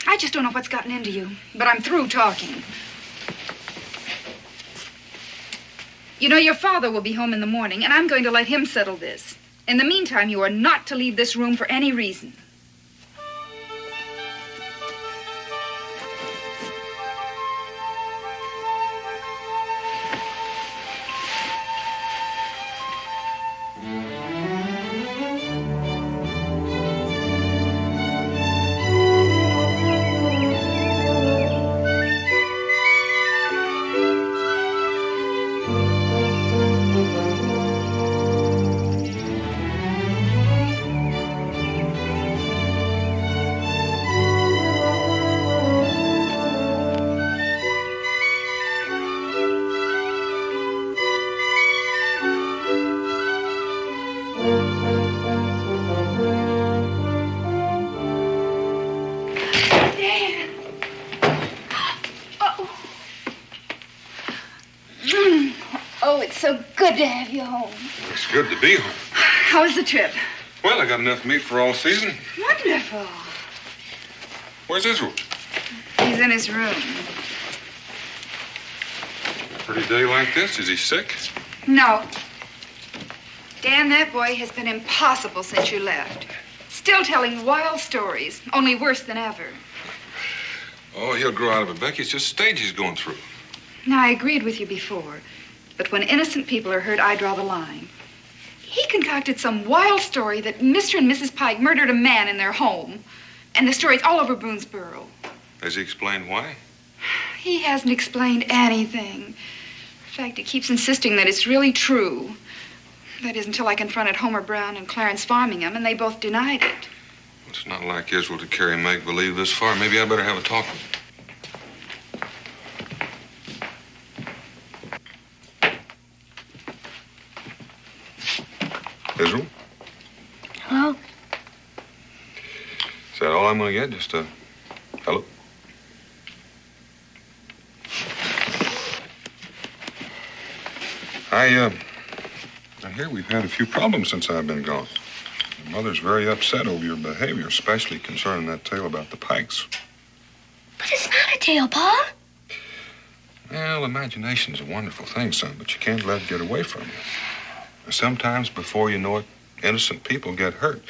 I just don't know what's gotten into you, but I'm through talking. You know, your father will be home in the morning, and I'm going to let him settle this. In the meantime, you are not to leave this room for any reason. To have you home. It's good to be home. How was the trip? Well, I got enough meat for all season. Wonderful. Where's Israel? He's in his room. Pretty day like this? Is he sick? No. Dan, that boy has been impossible since you left. Still telling wild stories, only worse than ever. Oh, he'll grow out of it, Becky. It's just a stage he's going through. Now, I agreed with you before. But when innocent people are hurt, I draw the line. He concocted some wild story that Mr. and Mrs. Pike murdered a man in their home. And the story's all over Boonesboro. Has he explained why? He hasn't explained anything. In fact, he keeps insisting that it's really true. That is, until I confronted Homer Brown and Clarence Farmingham, and they both denied it. It's not like Israel to carry make-believe this far. Maybe I better have a talk with him. Israel? Hello? Is that all I'm going to get? Just a hello? I hear we've had a few problems since I've been gone. Your mother's very upset over your behavior, especially concerning that tale about the Pikes. But it's not a tale, Pa. Well, imagination's a wonderful thing, son, but you can't let it get away from you. Sometimes, before you know it, innocent people get hurt.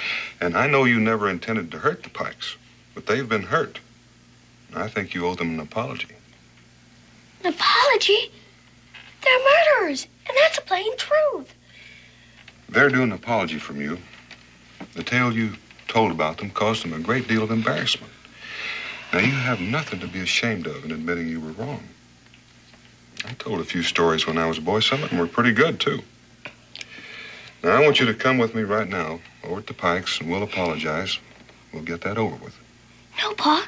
And I know you never intended to hurt the Pikes, but they've been hurt. And I think you owe them an apology. An apology? They're murderers, and that's a plain truth. They're due an apology from you. The tale you told about them caused them a great deal of embarrassment. Now, you have nothing to be ashamed of in admitting you were wrong. I told a few stories when I was a boy. Some of them were pretty good, too. Now, I want you to come with me right now over at the Pikes, and we'll apologize. We'll get that over with. No, Pa.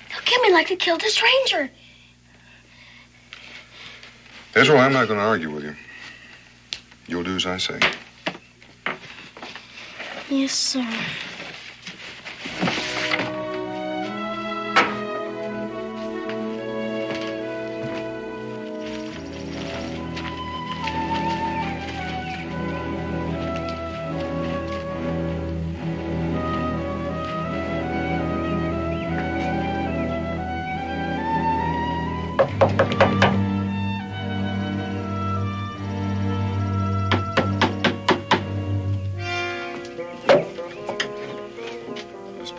They'll kill me like they killed this ranger. Israel, I'm not going to argue with you. You'll do as I say. Yes, sir.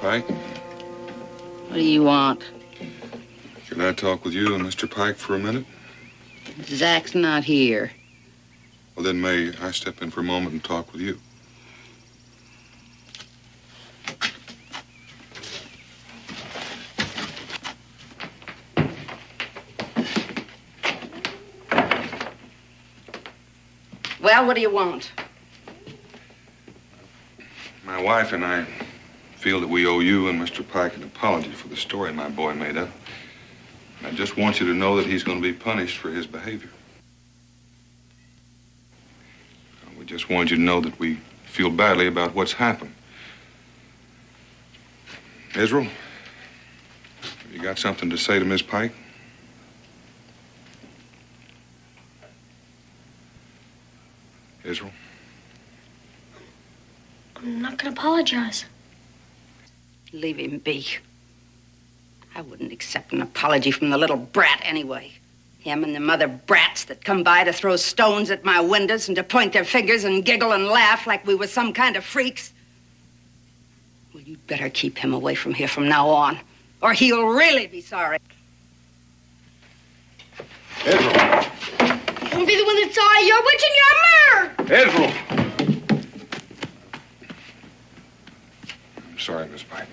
Pike. What do you want? Can I talk with you and Mr. Pike for a minute? Zach's not here. Well, then may I step in for a moment and talk with you? Well, what do you want? My wife and I feel that we owe you and Mr. Pike an apology for the story my boy made up. I just want you to know that he's going to be punished for his behavior. We just want you to know that we feel badly about what's happened. Israel, have you got something to say to Miss Pike? Israel? I'm not gonna apologize. Leave him be. I wouldn't accept an apology from the little brat anyway. Him and the mother brats that come by to throw stones at my windows and to point their fingers and giggle and laugh like we were some kind of freaks. Well, you'd better keep him away from here from now on, or he'll really be sorry. Israel! Don't be the one that's sorry. You're witching your mirror. Israel! I'm sorry, Miss Pike.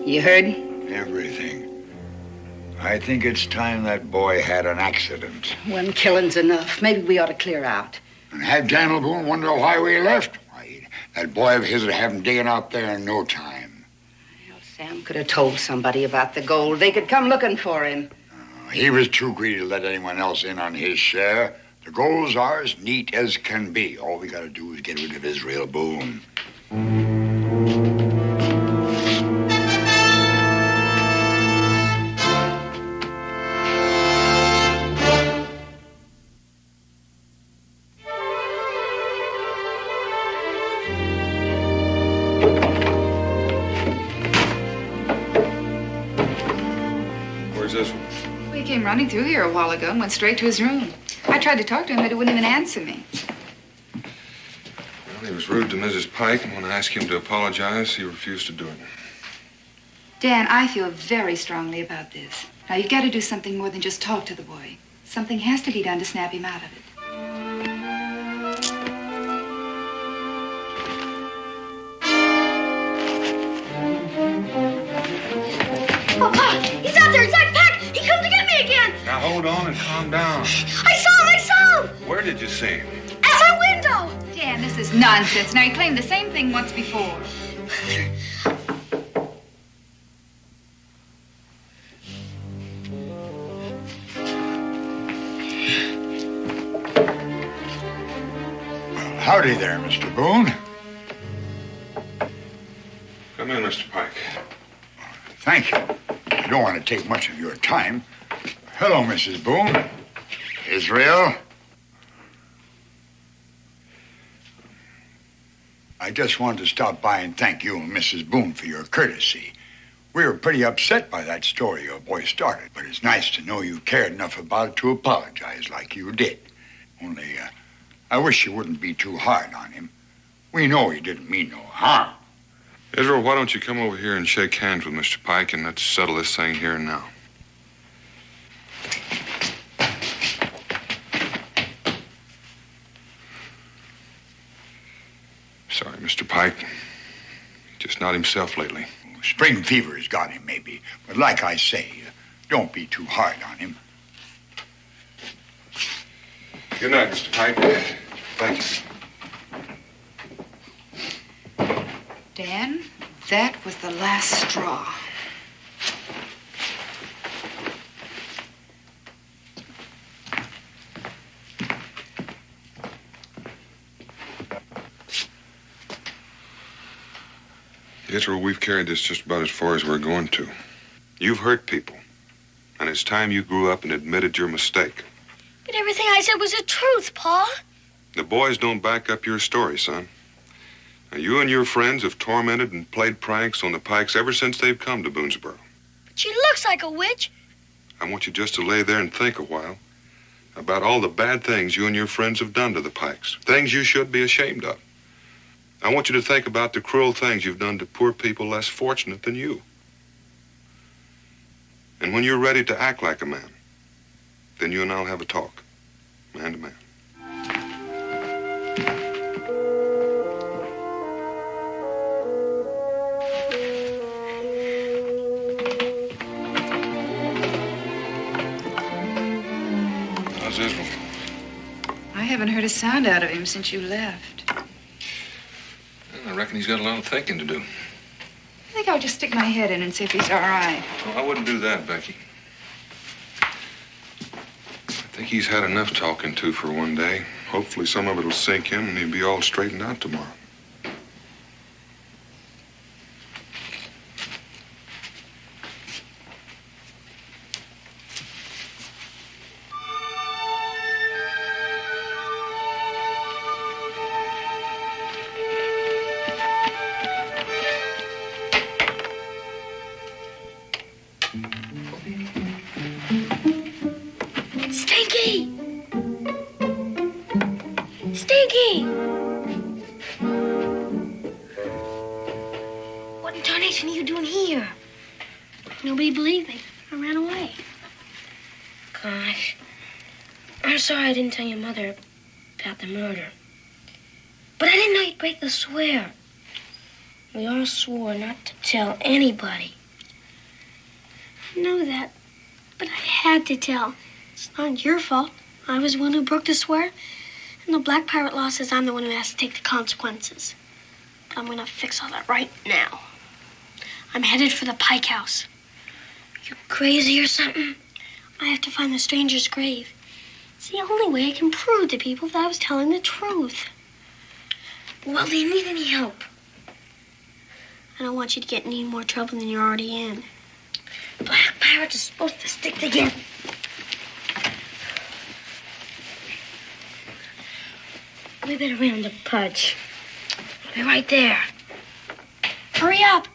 You heard? Everything. I think it's time that boy had an accident. One killing's enough. Maybe we ought to clear out. And have Daniel Boone wonder why we left. Why, that boy of his would have him digging out there in no time. Well, Sam could have told somebody about the gold. They could come looking for him. He was too greedy to let anyone else in on his share. The gold's ours, neat as can be. All we gotta do is get rid of Israel Boone. Running through here a while ago and went straight to his room. I tried to talk to him, but he wouldn't even answer me. Well, he was rude to Mrs. Pike, and when I asked him to apologize, he refused to do it. Dan, I feel very strongly about this. Now, you've got to do something more than just talk to the boy. Something has to be done to snap him out of it. Papa, he's out there. Zach Pack. He come to get me again. Now, hold on and calm down. I saw him. Where did you see him? At my window. Dan, this is nonsense. Now, he claimed the same thing once before. Well, howdy there, Mr. Boone. Come in, Mr. Pike. Thank you. I don't want to take much of your time. Hello, Mrs. Boone. Israel. I just wanted to stop by and thank you and Mrs. Boone for your courtesy. We were pretty upset by that story your boy started, but it's nice to know you cared enough about it to apologize like you did. Only, I wish you wouldn't be too hard on him. We know he didn't mean no harm. Israel, why don't you come over here and shake hands with Mr. Pike, and let's settle this thing here and now. Sorry, Mr. Pike. He's just not himself lately. Spring fever's got him, maybe. But like I say, don't be too hard on him. Good night, Mr. Pike. Thank you. Dan, that was the last straw. Israel, we've carried this just about as far as we're going to. You've hurt people, and it's time you grew up and admitted your mistake. But everything I said was the truth, Pa. The boys don't back up your story, son. Now, you and your friends have tormented and played pranks on the Pikes ever since they've come to Boonesboro. But she looks like a witch. I want you just to lay there and think a while about all the bad things you and your friends have done to the Pikes. Things you should be ashamed of. I want you to think about the cruel things you've done to poor people less fortunate than you. And when you're ready to act like a man, then you and I'll have a talk, man to man. How's Israel? I haven't heard a sound out of him since you left. I reckon he's got a lot of thinking to do. I think I'll just stick my head in and see if he's all right. Well, I wouldn't do that, Becky. I think he's had enough talking to for one day. Hopefully some of it'll sink in and he'll be all straightened out tomorrow. Sorry I didn't tell your mother about the murder. But I didn't know you'd break the swear. We all swore not to tell anybody. I know that, but I had to tell. It's not your fault. I was the one who broke the swear, and the Black Pirate law says I'm the one who has to take the consequences. But I'm gonna fix all that right now. I'm headed for the Pike House. You crazy or something? I have to find the stranger's grave. It's the only way I can prove to people that I was telling the truth. Well, do you need any help? I don't want you to get in any more trouble than you're already in. Black pirates are supposed to stick together. We better round up Pudge. I'll be right there. Hurry up.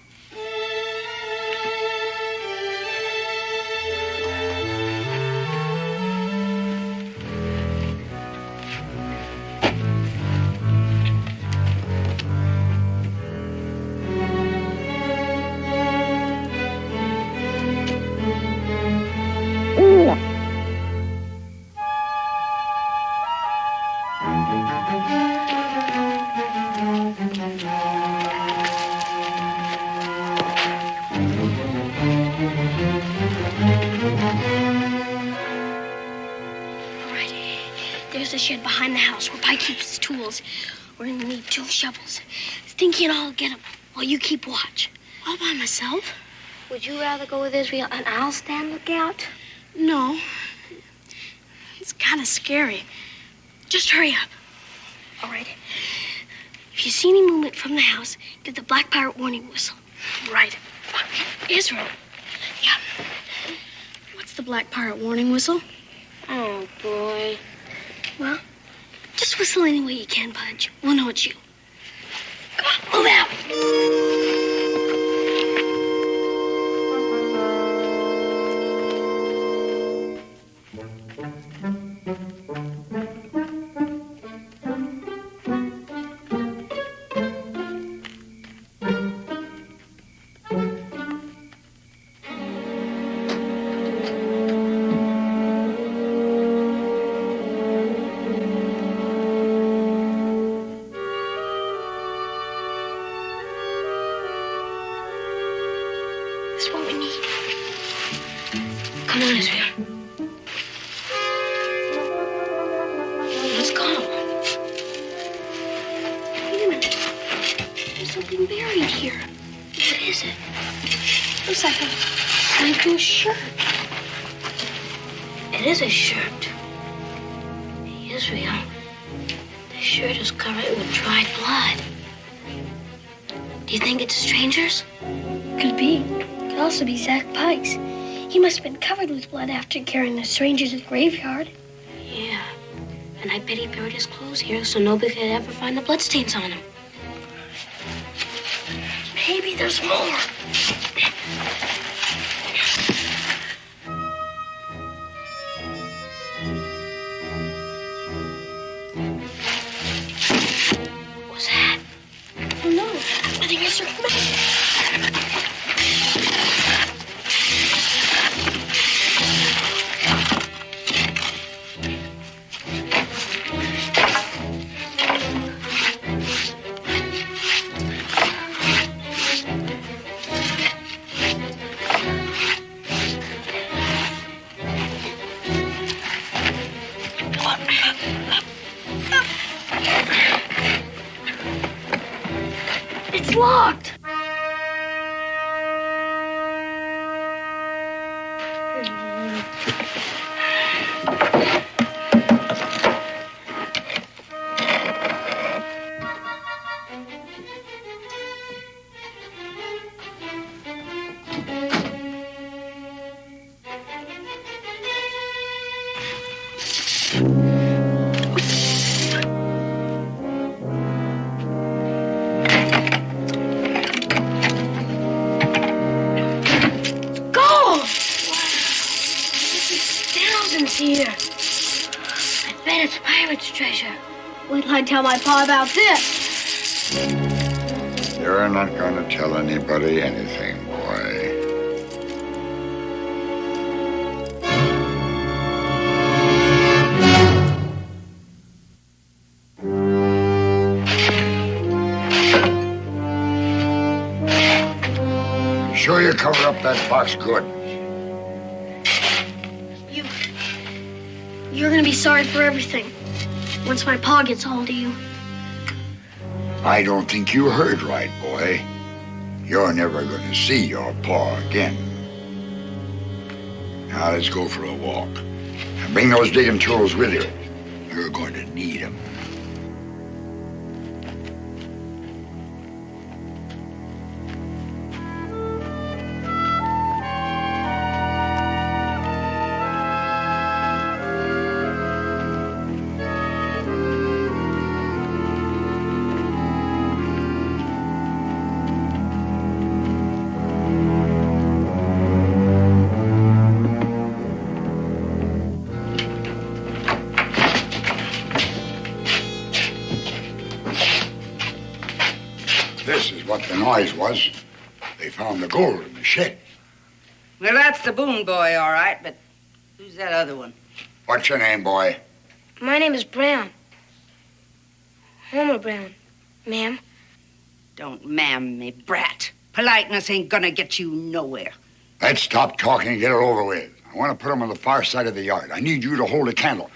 Shed behind the house where Pike keeps his tools. We're gonna need 2 shovels. Stinky and I'll get them while you keep watch. All by myself? Would you rather go with Israel and I'll stand lookout? No. It's kind of scary. Just hurry up. All right. If you see any movement from the house, give the Black Pirate warning whistle. Right. Israel. Yeah. What's the Black Pirate warning whistle? Oh, boy. Well, just whistle any way you can, Pudge. We'll know it's you. Come on, move out. After carrying the stranger to the graveyard. Yeah. And I bet he buried his clothes here so nobody could ever find the bloodstains on him. Maybe there's more. I think Mr. Clements. It's locked. Here. I bet it's pirate's treasure. Wait till I tell my pa about this. You're not going to tell anybody anything, boy. You sure you cover up that box good? You're gonna be sorry for everything once my pa gets hold of you. I don't think you heard right, boy. You're never gonna see your pa again. Now let's go for a walk. And bring those digging tools with you. You're going to need them. This is what the noise was. They found the gold in the shed. Well, that's the Boone boy, all right, but who's that other one? What's your name, boy? My name is Brown. Homer Brown, ma'am. Don't ma'am me, brat. Politeness ain't gonna get you nowhere. Let's stop talking and get it over with. I want to put them on the far side of the yard. I need you to hold a candle.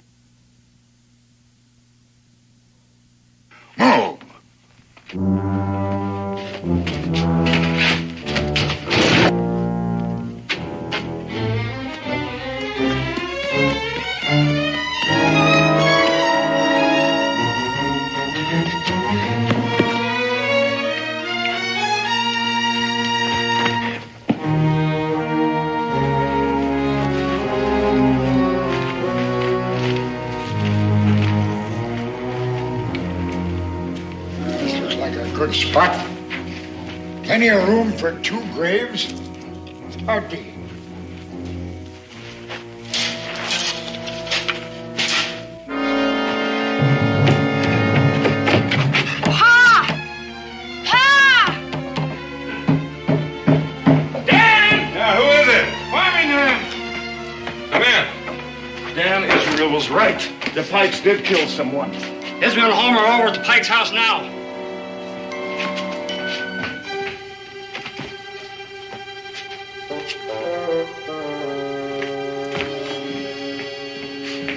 Move! Good spot. Plenty of room for 2 graves. Start digging. Pa! Pa! Dan! Yeah, who is it? Farming Come in. Dan, Israel was right. The Pikes did kill someone. Israel and Homer are over at the Pike's house now.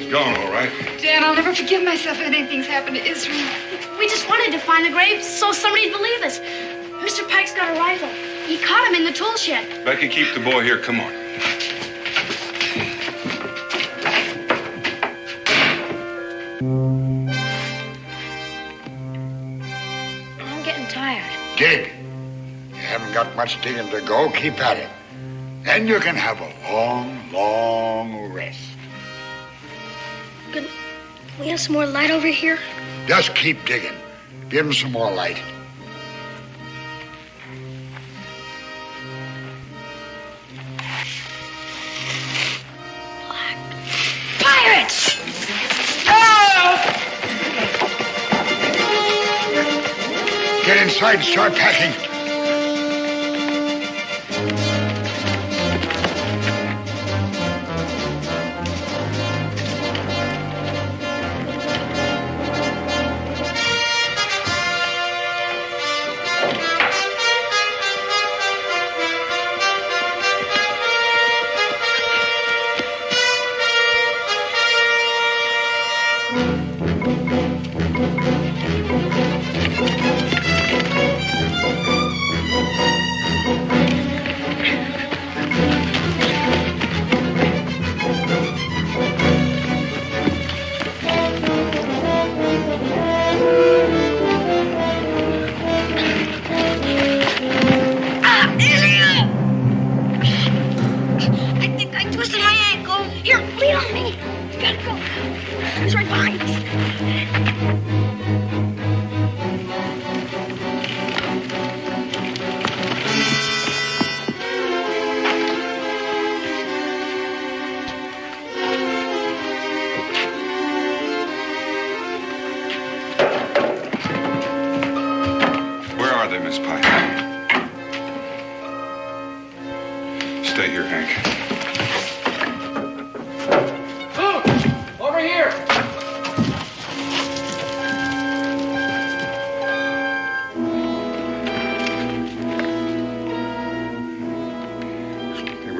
Gone, all right. Dan, I'll never forgive myself if anything's happened to Israel. We just wanted to find the grave so somebody'd believe us. Mr. Pike's got a rifle. He caught him in the tool shed. Becky, keep the boy here. Come on. I'm getting tired. Dig. You haven't got much digging to go. Keep at it. Then you can have a long, long rest. Can we have some more light over here? Just keep digging. Give him some more light. Pirates! Oh! get inside and start packing.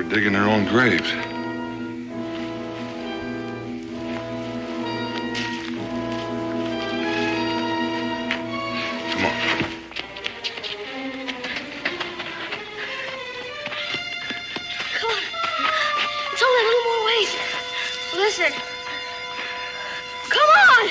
Digging their own graves. Come on. Come on. It's only a little more ways. Listen. Come on!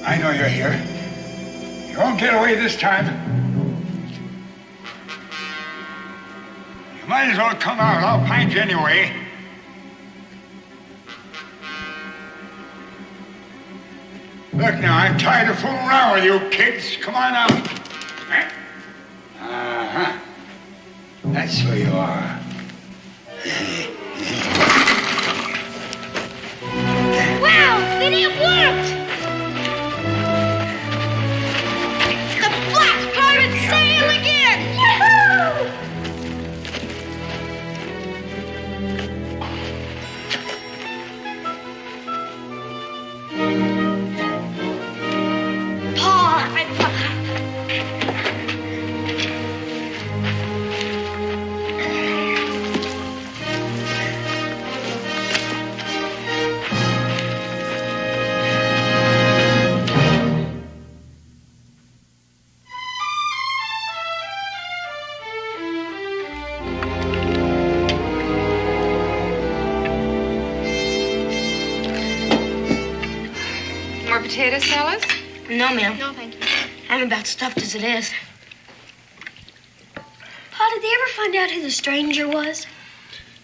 I know you're here. You won't get away this time. You might as well come out. I'll find you anyway. Look now, I'm tired of fooling around with you kids. Come on out. Uh-huh. That's who you are. Wow, Vinny, it worked! Sail again! Yahoo! Potato salad? No, ma'am. No, thank you. I'm about stuffed as it is. Pa, did they ever find out who the stranger was?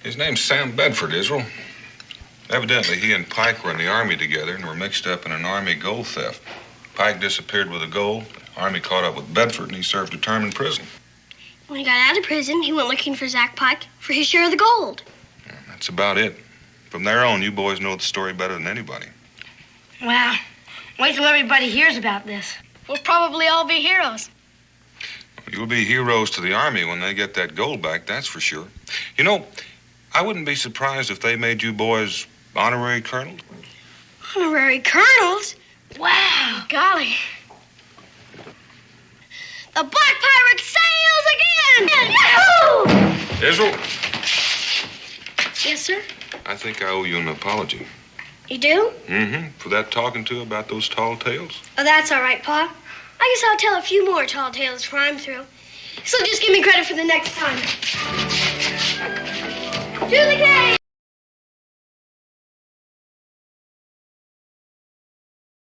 His name's Sam Bedford, Israel. Evidently, he and Pike were in the Army together and were mixed up in an Army gold theft. Pike disappeared with the gold. The Army caught up with Bedford, and he served a term in prison. When he got out of prison, he went looking for Zach Pike for his share of the gold. Yeah, that's about it. From there on, you boys know the story better than anybody. Wow. Wait till everybody hears about this. We'll probably all be heroes. You'll be heroes to the Army when they get that gold back, that's for sure. You know, I wouldn't be surprised if they made you boys honorary colonels. Honorary colonels? Wow. Golly. The Black Pirate sails again! Yahoo! Israel, Yes, sir? I think I owe you an apology. You do? Mm-hmm. For that talking to about those tall tales. Oh, that's all right, Pa. I guess I'll tell a few more tall tales before I'm through. So just give me credit for the next time. To the game!